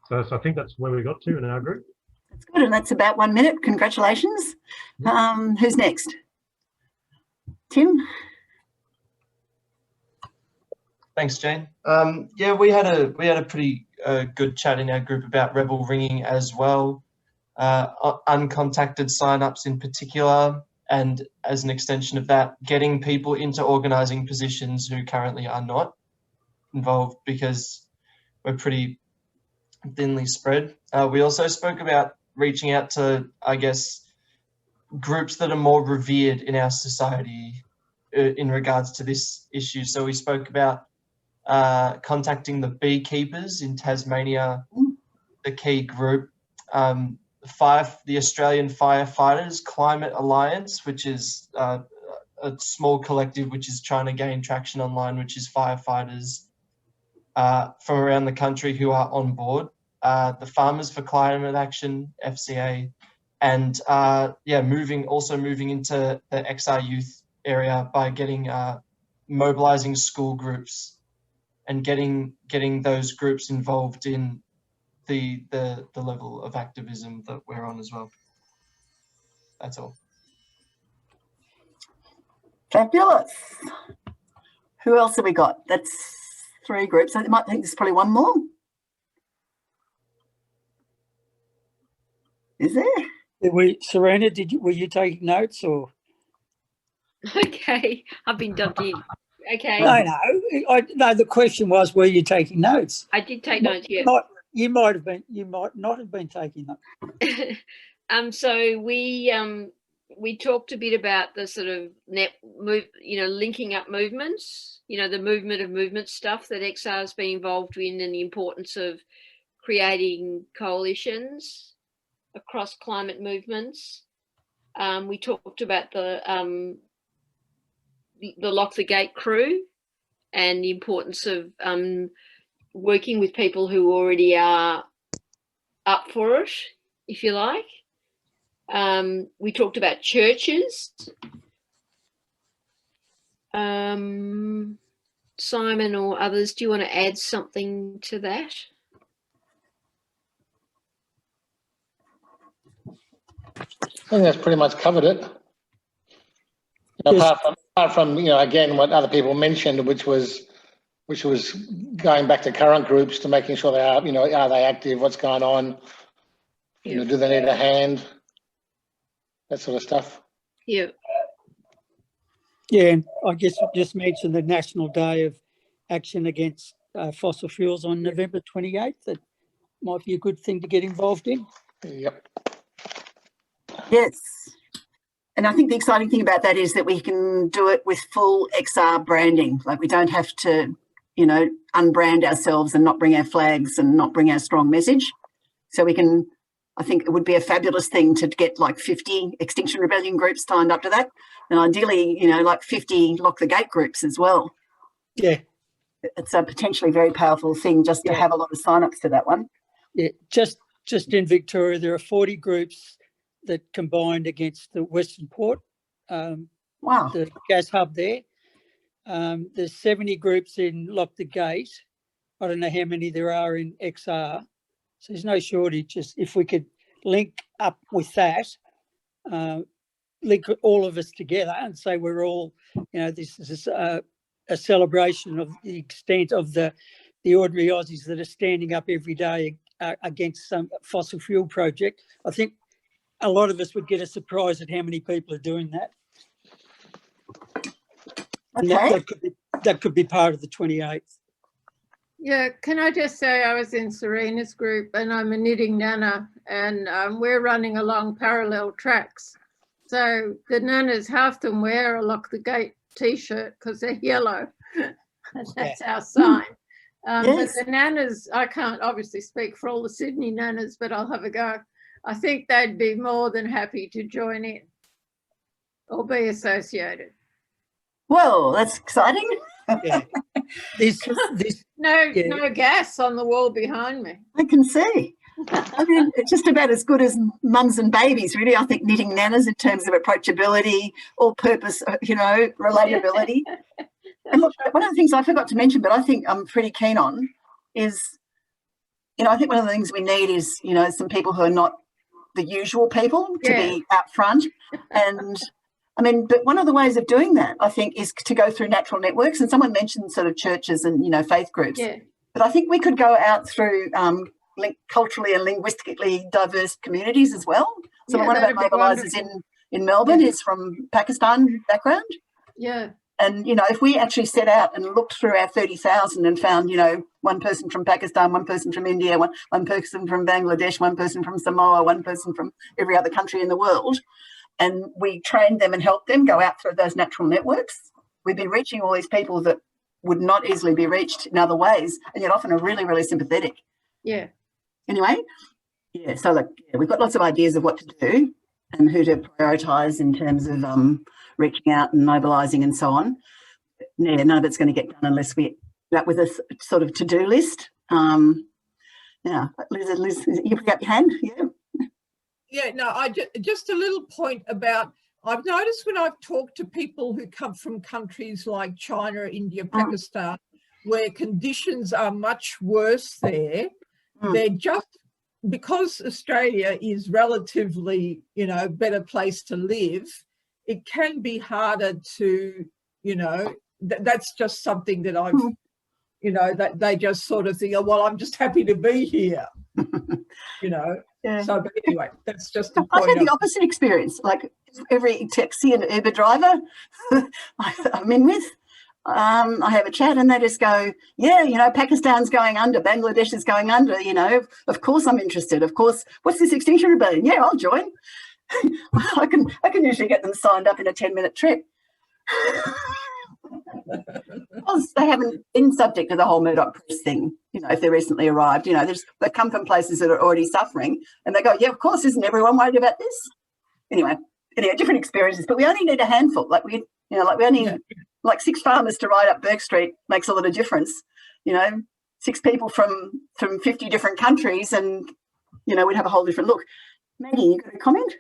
So I think that's where we got to in our group. That's good, and that's about 1 minute. Congratulations. Who's next? Tim? Thanks, Jane. Yeah, we had a pretty good chat in our group about rebel ringing as well, uncontacted sign-ups in particular, and as an extension of that, getting people into organising positions who currently are not involved because we're pretty thinly spread. We also spoke about reaching out to, I guess, groups that are more revered in our society in regards to this issue. So we spoke about contacting the beekeepers in Tasmania, the key group, the Australian Firefighters Climate Alliance, which is a small collective which is trying to gain traction online, which is firefighters from around the country who are on board. The Farmers for Climate Action, FCA, and moving into the XR youth area by getting mobilising school groups and getting those groups involved in the level of activism that we're on as well. That's all. Fabulous. Who else have we got? That's 3 groups. I might think there's probably one more. Is there? Serena, were you taking notes or? Okay, I've been dubbed in. Okay. No. The question was, were you taking notes? I did take notes. Yeah. You might have been. You might not have been taking notes. So we talked a bit about the sort of linking up movements. The movement of movement stuff that XR has been involved in, and the importance of creating coalitions across climate movements. We talked about the Lock the Gate crew and the importance of working with people who already are up for it, if you like. We talked about churches. Simon or others, do you want to add something to that? I think that's pretty much covered it. Apart from again what other people mentioned, which was going back to current groups to making sure they are are they active, what's going on, do they need a hand, that sort of stuff. Yeah. Yeah, and I guess I just mentioned the National Day of Action Against Fossil Fuels on November 28th. That might be a good thing to get involved in. Yep. Yes. And I think the exciting thing about that is that we can do it with full XR branding. Like, we don't have to, unbrand ourselves and not bring our flags and not bring our strong message. So we can, I think it would be a fabulous thing to get like 50 Extinction Rebellion groups signed up to that. And ideally, like 50 Lock the Gate groups as well. Yeah. It's a potentially very powerful thing just to have a lot of sign-ups to that one. Yeah, just in Victoria, there are 40 groups that combined against the Western Port, wow, the gas hub there. There's 70 groups in Lock the Gate. I don't know how many there are in XR. So there's no shortage. Just if we could link up with that, link all of us together and say we're all, this is a celebration of the extent of the ordinary Aussies that are standing up every day against some fossil fuel project. I think a lot of us would get a surprise at how many people are doing that. And that could be part of the 28th. Yeah, can I just say I was in Serena's group and I'm a knitting nana, and we're running along parallel tracks. So the nanas have to wear a Lock the Gate t-shirt because they're yellow. That's our sign. Yes. But the nanas, I can't obviously speak for all the Sydney nanas, but I'll have a go. I think they'd be more than happy to join in or be associated. Well, that's exciting. Yeah. No gas on the wall behind me. I can see. I mean, it's just about as good as mums and babies, really. I think knitting nanas in terms of approachability, all purpose, relatability. And look, one of the things I forgot to mention, but I think I'm pretty keen on is, I think one of the things we need is, some people who are not the usual people to be out front. And but one of the ways of doing that, I think, is to go through natural networks. And someone mentioned sort of churches and, faith groups. Yeah. But I think we could go out through culturally and linguistically diverse communities as well. So one of our mobilisers in Melbourne is from Pakistan background. Yeah. And, you know, if we actually set out and looked through our 30,000 and found, you know, one person from Pakistan, one person from India, one person from Bangladesh, one person from Samoa, one person from every other country in the world, and we trained them and helped them go out through those natural networks, we'd be reaching all these people that would not easily be reached in other ways, and yet often are really, really sympathetic. Yeah. Anyway, yeah, so like, yeah, we've got lots of ideas of what to do and who to prioritise in terms of reaching out and mobilising and so on. Yeah, none of it's going to get done unless we that with a sort of to-do list. Yeah, Liz, you put up your hand? Yeah. Yeah, no, just a little point about, I've noticed when I've talked to people who come from countries like China, India, Pakistan, where conditions are much worse there, they're just, because Australia is relatively, you know, better place to live, it can be harder to, you know, that's just something that I've, you know, that they just sort of think, oh, well, I'm just happy to be here, you know. Yeah. So, but anyway, that's just a point. I've had the opposite experience. Like every taxi and Uber driver I'm in with, I have a chat and they just go, yeah, you know, Pakistan's going under, Bangladesh is going under, you know, of course I'm interested. Of course, what's this Extinction Rebellion? Yeah, I'll join. I can usually get them signed up in a 10-minute trip. Because they haven't been subject to the whole Murdoch Press thing, you know, if they're recently arrived, you know, they come from places that are already suffering and they go, yeah, of course, isn't everyone worried about this? Anyway, different experiences, but we only need a handful. Like we only need like 6 farmers to ride up Burke Street makes a lot of difference, you know, 6 people from 50 different countries and, you know, we'd have a whole different look. Maggie, you got a comment?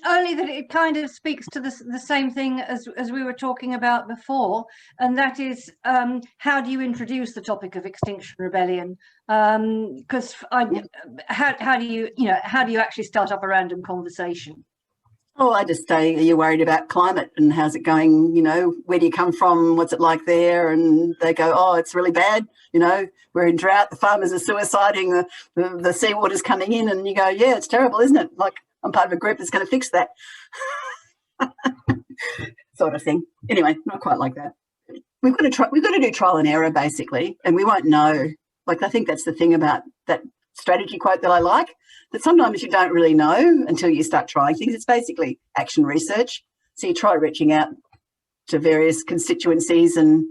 Only that it kind of speaks to the same thing as we were talking about before, and that is how do you introduce the topic of Extinction Rebellion? Because how do you actually start up a random conversation? Oh, I just say, are you worried about climate and how's it going? You know, where do you come from? What's it like there? And they go, oh, it's really bad. You know, we're in drought. The farmers are suiciding. The seawater's coming in. And you go, yeah, it's terrible, isn't it? Like, I'm part of a group that's going to fix that sort of thing. Anyway, not quite like that. We've got to do trial and error basically, and we won't know. Like, I think that's the thing about that strategy quote that I like, that sometimes you don't really know until you start trying things. It's basically action research. So you try reaching out to various constituencies, and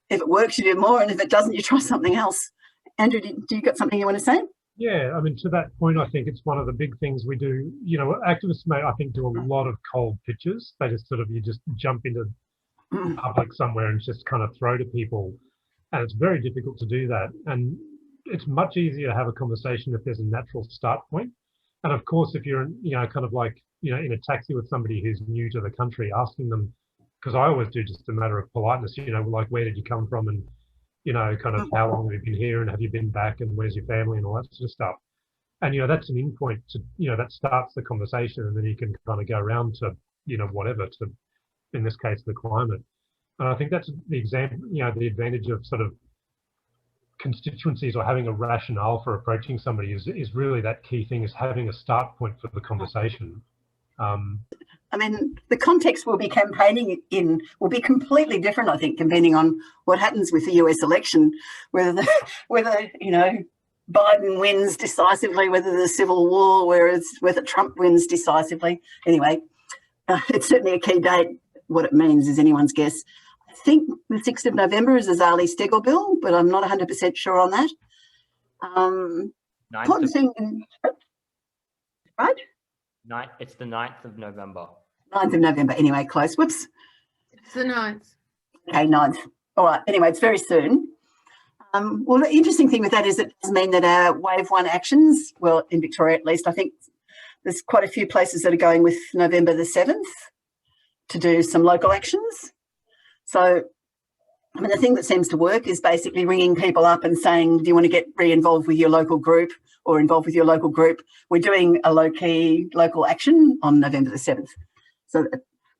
if it works, you do more, and if it doesn't, you try something else. Andrew, do you got something you want to say? Yeah, I mean, to that point, I think it's one of the big things we do. You know, activists may, I think, do a lot of cold pitches. They just you just jump into public somewhere and just kind of throw to people. And it's very difficult to do that. And it's much easier to have a conversation if there's a natural start point. And of course, if you're, you know, kind of like, you know, in a taxi with somebody who's new to the country, asking them, because I always do just a matter of politeness, you know, like, where did you come from? And, you know, kind of how long have you been here and have you been back and where's your family and all that sort of stuff. And, you know, that's an in point to, you know, that starts the conversation, and then you can kind of go around to, you know, whatever, to, in this case, the climate. And I think that's the example, you know, the advantage of sort of constituencies or having a rationale for approaching somebody is really that key thing, is having a start point for the conversation. I mean, the context we'll be campaigning in will be completely different, I think, depending on what happens with the US election, whether you know, Biden wins decisively, whether there's civil war, whether Trump wins decisively. Anyway, it's certainly a key date. What it means is anyone's guess. I think the 6th of November is a Zali Steggall bill, but I'm not 100% sure on that. Important thing, right? It's the 9th of November. 9th of November. Anyway, close. Whoops. It's the 9th. Okay, 9th. All right. Anyway, it's very soon. Well, the interesting thing with that is it does mean that our Wave 1 actions, well, in Victoria at least, I think there's quite a few places that are going with November the 7th to do some local actions. So, I mean, the thing that seems to work is basically ringing people up and saying, do you want to get re-involved with your local group or involved with your local group? We're doing a low-key local action on November the 7th. So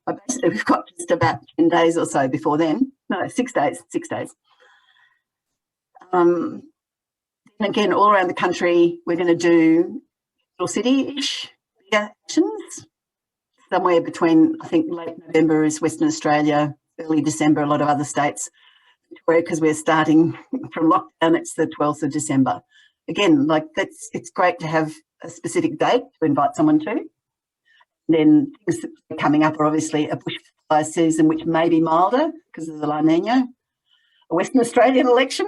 basically we've got just about 10 days or so before then. No, 6 days, 6 days. And again, all around the country, we're going to do little city-ish actions. Somewhere between, I think, late November is Western Australia, early December, a lot of other states, because we're starting from lockdown, it's the 12th of December. Again, like it's great to have a specific date to invite someone to. Then things that are coming up are obviously a bushfire season, which may be milder because of the La Nina, a Western Australian election,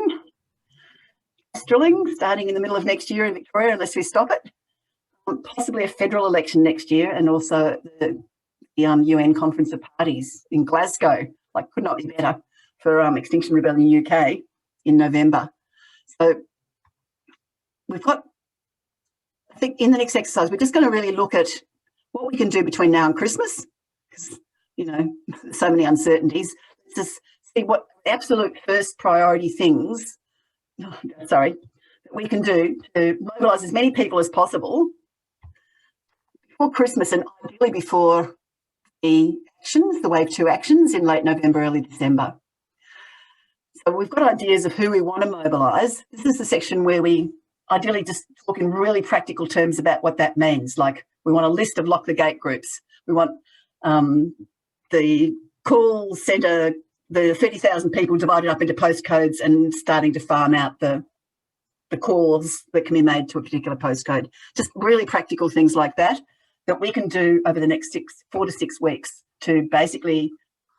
drilling starting in the middle of next year in Victoria, unless we stop it, possibly a federal election next year, and also the UN Conference of Parties in Glasgow, like could not be better for Extinction Rebellion UK in November. So we've got, I think in the next exercise, we're just going to really look at what we can do between now and Christmas, because, you know, so many uncertainties. Let's just see what absolute first priority things, that we can do to mobilise as many people as possible before Christmas, and ideally before the actions, the Wave 2 actions in late November, early December. So we've got ideas of who we want to mobilise. This is the section where we ideally just talk in really practical terms about what that means. Like, we want a list of lock the gate groups. We want the call centre, the 30,000 people divided up into postcodes and starting to farm out the calls that can be made to a particular postcode. Just really practical things like that we can do over the next 4 to 6 weeks to basically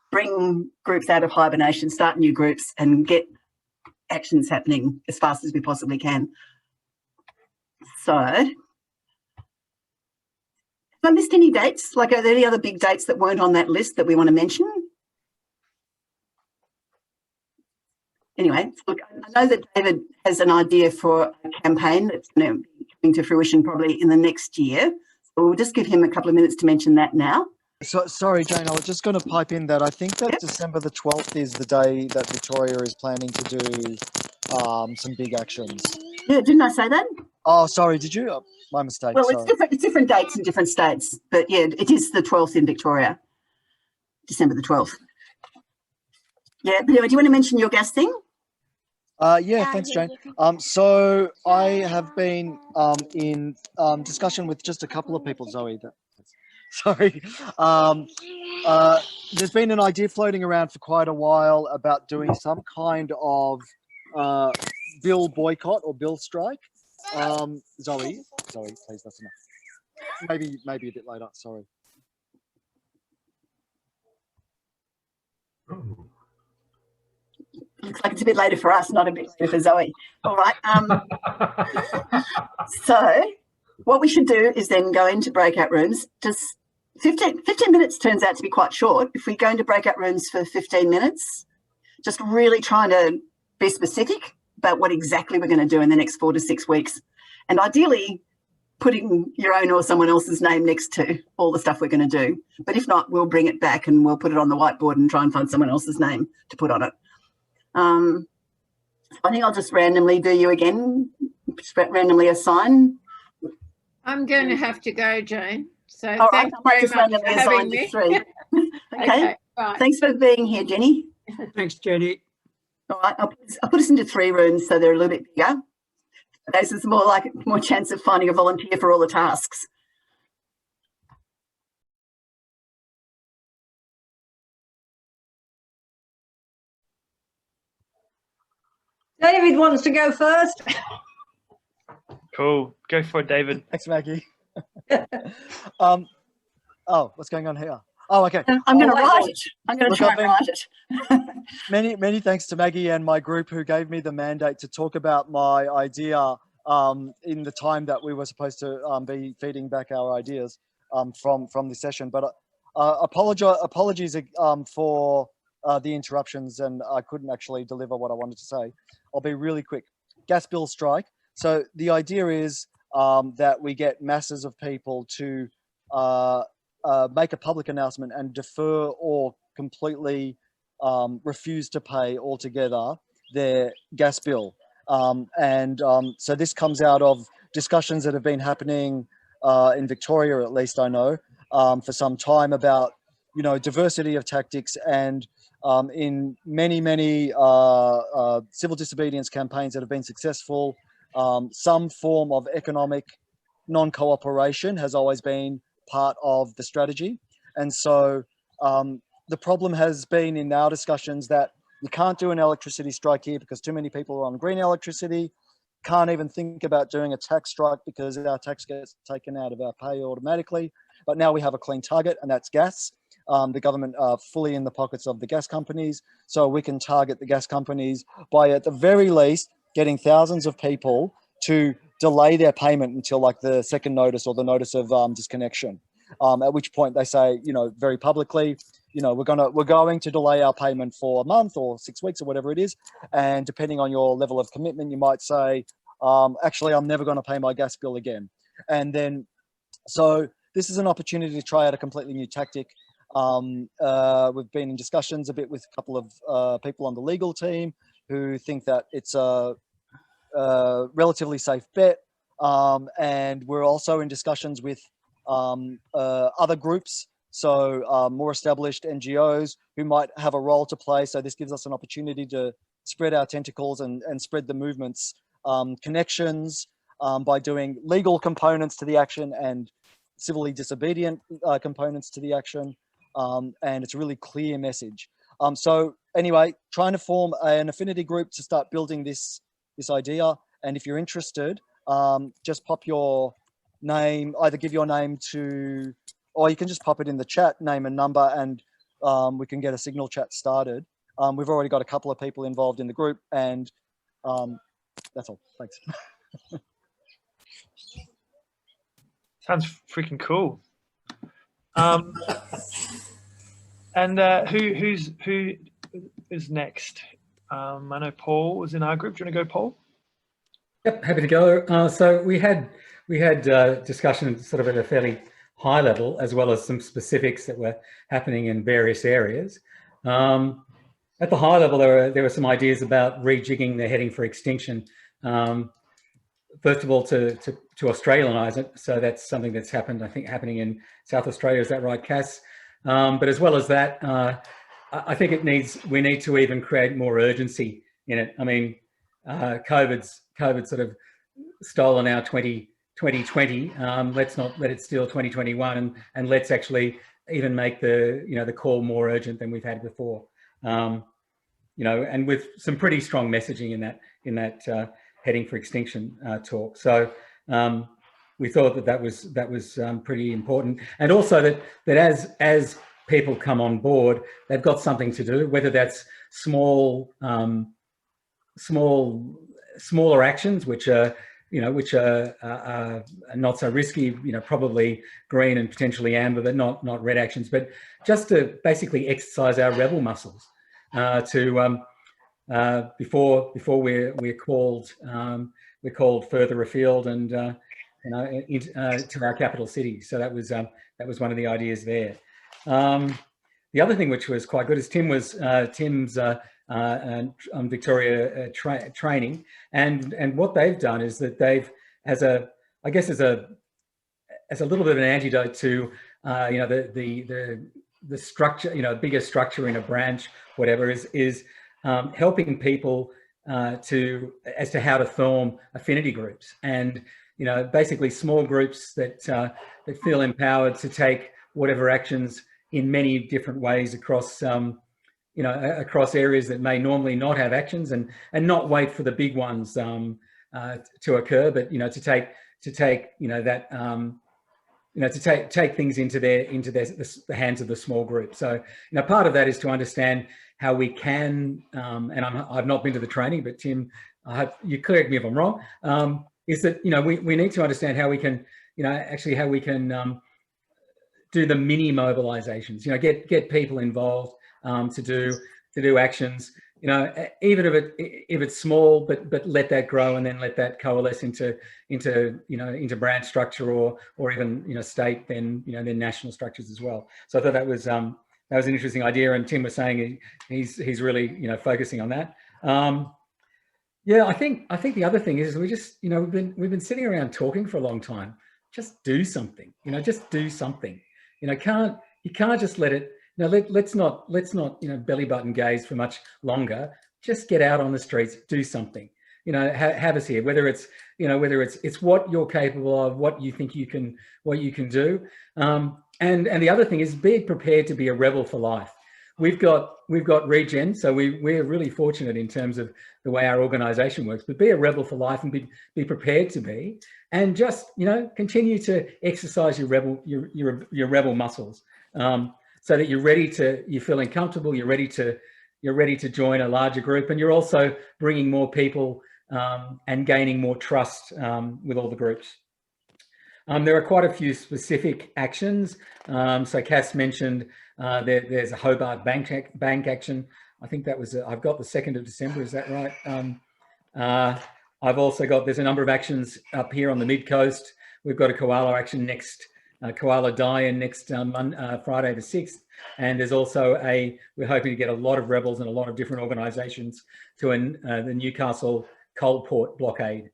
bring groups out of hibernation, start new groups, and get actions happening as fast as we possibly can. So, have I missed any dates? Like, are there any other big dates that weren't on that list that we want to mention? Anyway, look, I know that David has an idea for a campaign that's going to be coming to fruition probably in the next year. So we'll just give him a couple of minutes to mention that now. So, sorry, Jane, I was just going to pipe in that I think that December the 12th is the day that Victoria is planning to do some big actions. Yeah, didn't I say that? Oh, sorry, did you? Oh, my mistake. Well, sorry. it's different dates in different states, but yeah, it is the 12th in Victoria, December the 12th. Yeah, but anyway, do you want to mention your gas thing? Yeah, thanks, Jane. So I have been in discussion with just a couple of people, Zoe. Sorry. There's been an idea floating around for quite a while about doing some kind of bill boycott or bill strike. Zoe, please, that's enough. Maybe a bit later. Sorry. Looks like it's a bit later for us, not a bit later for Zoe. All right. So what we should do is then go into breakout rooms. Just 15 minutes turns out to be quite short. If we go into breakout rooms for 15 minutes, just really trying to be specific about what exactly we're going to do in the next 4 to 6 weeks. And ideally, putting your own or someone else's name next to all the stuff we're going to do. But if not, we'll bring it back and we'll put it on the whiteboard and try and find someone else's name to put on it. I think I'll just randomly do you again, just randomly assign. I'm going to have to go, Jane. So all thanks right, very much for having me. 3. Okay. Right. Thanks for being here, Jenny. Thanks, Jenny. All right, I'll put us into 3 rooms so they're a little bit bigger. There's more chance of finding a volunteer for all the tasks. David wants to go first. Cool. Go for it, David. Thanks, Maggie. Oh, what's going on here? Oh, okay. I'm going to write it. I'm going to try and write it. Many thanks to Maggie and my group who gave me the mandate to talk about my idea in the time that we were supposed to be feeding back our ideas from this session. But apologies for the interruptions, and I couldn't actually deliver what I wanted to say. I'll be really quick. Gas bill strike. So the idea is that we get masses of people to make a public announcement and defer or completely refuse to pay altogether their gas bill. So this comes out of discussions that have been happening in Victoria, at least I know, for some time about, you know, diversity of tactics, and in many civil disobedience campaigns that have been successful, some form of economic non-cooperation has always been part of the strategy. And so the problem has been in our discussions that you can't do an electricity strike here because too many people are on green electricity. Can't even think about doing a tax strike because our tax gets taken out of our pay automatically. But now we have a clean target, and that's gas. The government are fully in the pockets of the gas companies, so we can target the gas companies by, at the very least, getting thousands of people to delay their payment until like the second notice or the notice of disconnection. At which point they say, you know, very publicly, you know, we're going to delay our payment for a month or 6 weeks or whatever it is, and depending on your level of commitment, you might say, actually, I'm never going to pay my gas bill again. And then, so this is an opportunity to try out a completely new tactic. We've been in discussions a bit with a couple of people on the legal team who think that it's a relatively safe bet. And we're also in discussions with other groups, so more established NGOs who might have a role to play. So this gives us an opportunity to spread our tentacles and spread the movement's connections by doing legal components to the action and civilly disobedient components to the action. And it's a really clear message. So anyway, trying to form an affinity group to start building this idea. And if you're interested, just pop your name, either give your name to, or you can just pop it in the chat, name and number, and we can get a signal chat started. We've already got a couple of people involved in the group, and that's all. Thanks. Sounds freaking cool. And who is next? I know Paul was in our group. Do you want to go, Paul? Yep, happy to go. So we had discussion sort of at a fairly high level, as well as some specifics that were happening in various areas. At the high level, there were some ideas about rejigging the heading for extinction. First of all, to Australianise it, so that's something that's happened, I think, happening in South Australia. Is that right, Cass? But as well as that, I think we need to even create more urgency in it. I mean, COVID's sort of stolen our 2020. Let's not let it steal 2021, and let's actually even make the call more urgent than we've had before. And with some pretty strong messaging in that heading for extinction talk. So we thought that was pretty important, and also that as people come on board, they've got something to do, whether that's smaller actions, which are not so risky, probably green and potentially amber, but not red actions, but just to basically exercise our rebel muscles before we're called further afield and to our capital city. So that was one of the ideas there. The other thing which was quite good is Tim's Victoria training, and what they've done is that they've, as a little bit of an antidote to the structure, bigger structure in a branch, whatever, is helping people as to how to form affinity groups, and basically small groups that feel empowered to take whatever actions in many different ways across across areas that may normally not have actions, and not wait for the big ones to occur, but to take things into the hands of the small group. So part of that is to understand how we can, and I've not been to the training, but Tim, you correct me if I'm wrong, is that we need to understand how we can how we can do the mini mobilizations, get people involved to do actions, even if it's small, but let that grow, and then let that coalesce into branch structure or even state, then national structures as well. So I thought that was an interesting idea, and Tim was saying he's really focusing on that. Yeah, I think the other thing is we just we've been sitting around talking for a long time. Just do something, just do something. You can't just let it. Let's not belly button gaze for much longer. Just get out on the streets, do something. Have us here. Whether it's it's what you're capable of, what you think you can do. And the other thing is be prepared to be a rebel for life. we've got regen, so we're really fortunate in terms of the way our organisation works. But be a rebel for life and be prepared to be, and just continue to exercise your rebel muscles, so that you're feeling comfortable, you're ready to join a larger group, and you're also bringing more people and gaining more trust with all the groups. There are quite a few specific actions. So Cass mentioned there's a Hobart bank action. I think that was, I've got the 2nd of December, is that right? I've also got, there's a number of actions up here on the mid-coast. We've got a koala action next, koala die-in next Friday the 6th. And there's also we're hoping to get a lot of rebels and a lot of different organisations to the Newcastle coal port blockade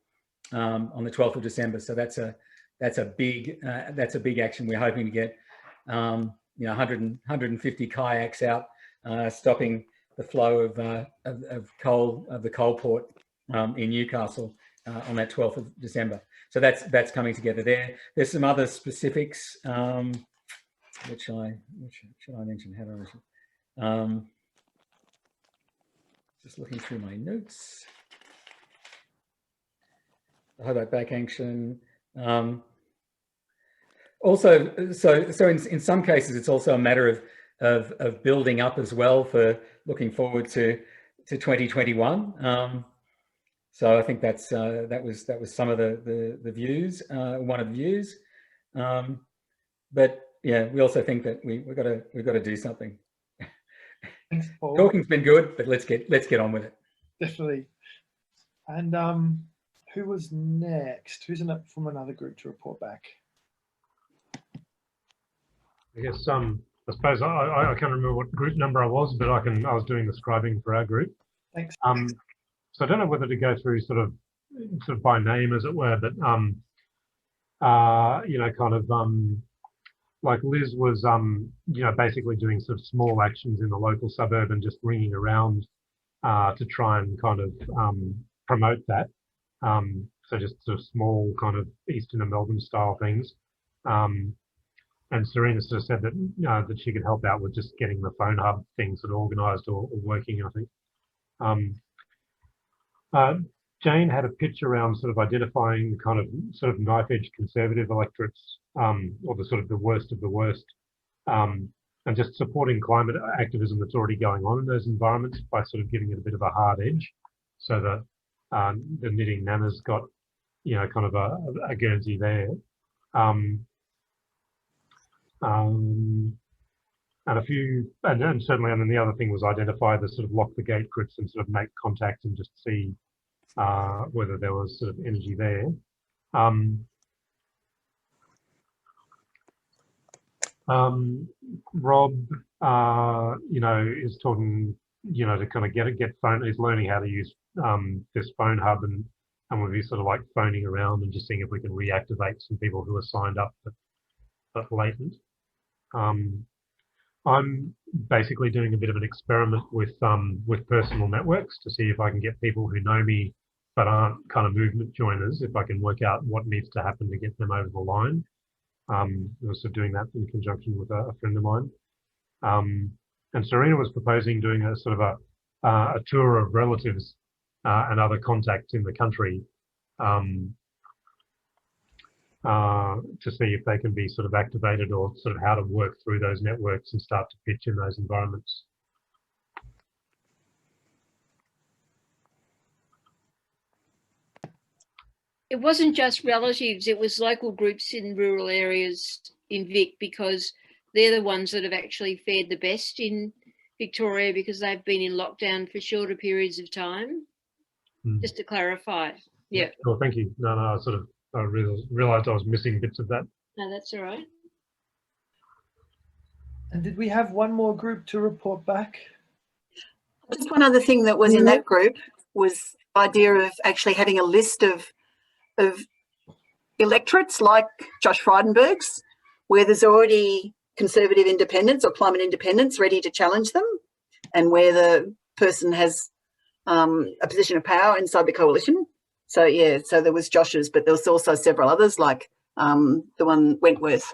on the 12th of December. So that's a big action. We're hoping to get 150 kayaks out, stopping the flow of the coal port in Newcastle on that 12th of December. So that's coming together there. There's some other specifics which should I mention? How do I mention? Just looking through my notes. The Hobart back action. Also, so in some cases, it's also a matter of building up as well for looking forward to 2021. So I think that was some of the views, one of the views. But yeah, we also think that we've got to do something. Thanks, Paul. Talking's been good, but let's get on with it. Definitely. And who was next? Who's from another group to report back? I guess I suppose I can't remember what group number I was, but I was doing the scribing for our group. Thanks. So I don't know whether to go through sort of by name, as it were, but like Liz was basically doing sort of small actions in the local suburb and just ringing around to try and kind of promote that. So just sort of small kind of East Inner Melbourne style things. And Serena sort of said that that she could help out with just getting the phone hub thing sort of organised or working, I think. Jane had a pitch around sort of identifying kind of sort of knife-edge conservative electorates, or the sort of the worst of the worst, and just supporting climate activism that's already going on in those environments by sort of giving it a bit of a hard edge, so that the Knitting Nana's got kind of a Guernsey there. And certainly, and then the other thing was identify the sort of lock the gate crits and sort of make contact and just see whether there was sort of energy there. Rob, is talking, to kind of get phone. He's learning how to use this phone hub, and we'll be sort of like phoning around and just seeing if we can reactivate some people who are signed up but latent. I'm basically doing a bit of an experiment with personal networks to see if I can get people who know me but aren't kind of movement joiners, if I can work out what needs to happen to get them over the line. We're also doing that in conjunction with a friend of mine. And Serena was proposing doing a sort of a tour of relatives and other contacts in the country to see if they can be sort of activated, or sort of how to work through those networks and start to pitch in those environments. It wasn't just relatives, it was local groups in rural areas in Vic, because they're the ones that have actually fared the best in Victoria because they've been in lockdown for shorter periods of time. Just to clarify. Yeah. Cool, thank you. No, I realised I was missing bits of that. No, that's all right. And did we have one more group to report back? Just one other thing that was in that group was the idea of actually having a list of electorates like Josh Frydenberg's, where there's already conservative independents or climate independents ready to challenge them, and where the person has a position of power inside the coalition. So yeah, so there was Josh's, but there was also several others, like the one Wentworth.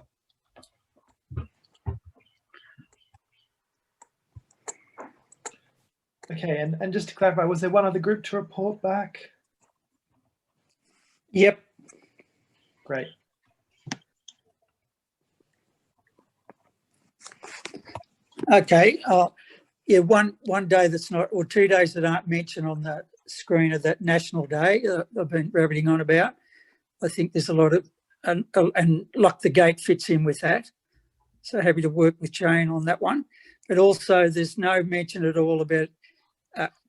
Okay, and just to clarify, was there one other group to report back? Yep. Great. Okay. Yeah, one day that's not, or 2 days that aren't mentioned on the screen of that National Day I've been rabbiting on about. I think there's a lot of, and Lock the Gate fits in with that. So happy to work with Jane on that one. But also there's no mention at all about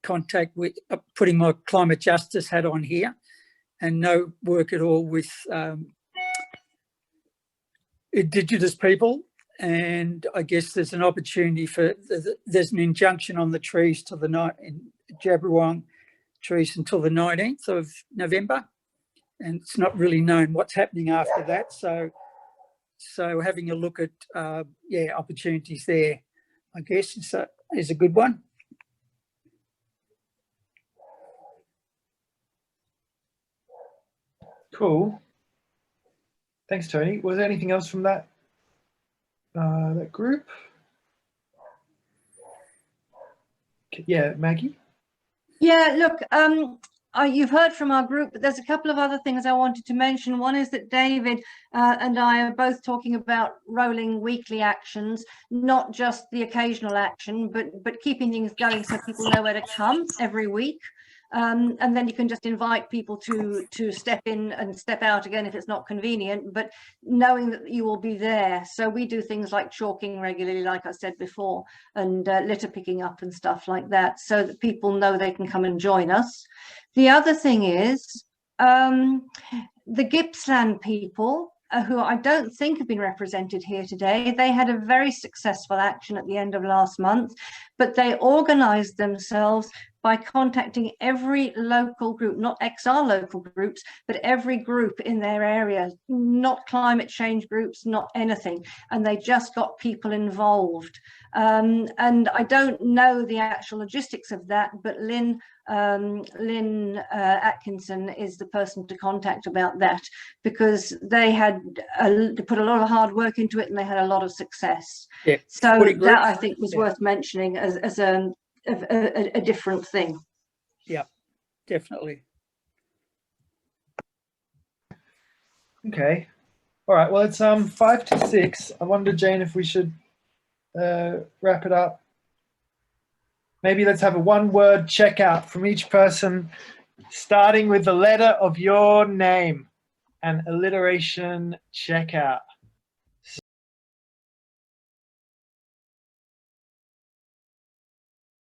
contact with, putting my climate justice hat on here, and no work at all with Indigenous people. And I guess there's an opportunity for, there's an injunction on the trees to the night in Jabberwong trees until the 19th of November. And it's not really known what's happening after that. So having a look at, opportunities there, I guess, is a good one. Cool. Thanks, Tony. Was there anything else from that group? Yeah, Maggie? Yeah, look, you've heard from our group, but there's a couple of other things I wanted to mention. One is that David and I are both talking about rolling weekly actions, not just the occasional action, but keeping things going so people know where to come every week. And then you can just invite people to step in and step out again if it's not convenient, but knowing that you will be there. So we do things like chalking regularly, like I said before, and litter picking up and stuff like that, so that people know they can come and join us. The other thing is the Gippsland people, who I don't think have been represented here today. They had a very successful action at the end of last month, but they organized themselves by contacting every local group, not XR local groups, but every group in their area, not climate change groups, not anything. And they just got people involved. And I don't know the actual logistics of that, but Lynn Atkinson is the person to contact about that, because they had put a lot of hard work into it and they had a lot of success. Yeah. So that I think was worth mentioning as a different thing. Yeah, definitely. Okay. All right. Well, it's 5 to 6. I wondered, Jane, if we should wrap it up. Maybe let's have a one-word checkout from each person, starting with the letter of your name. An alliteration checkout.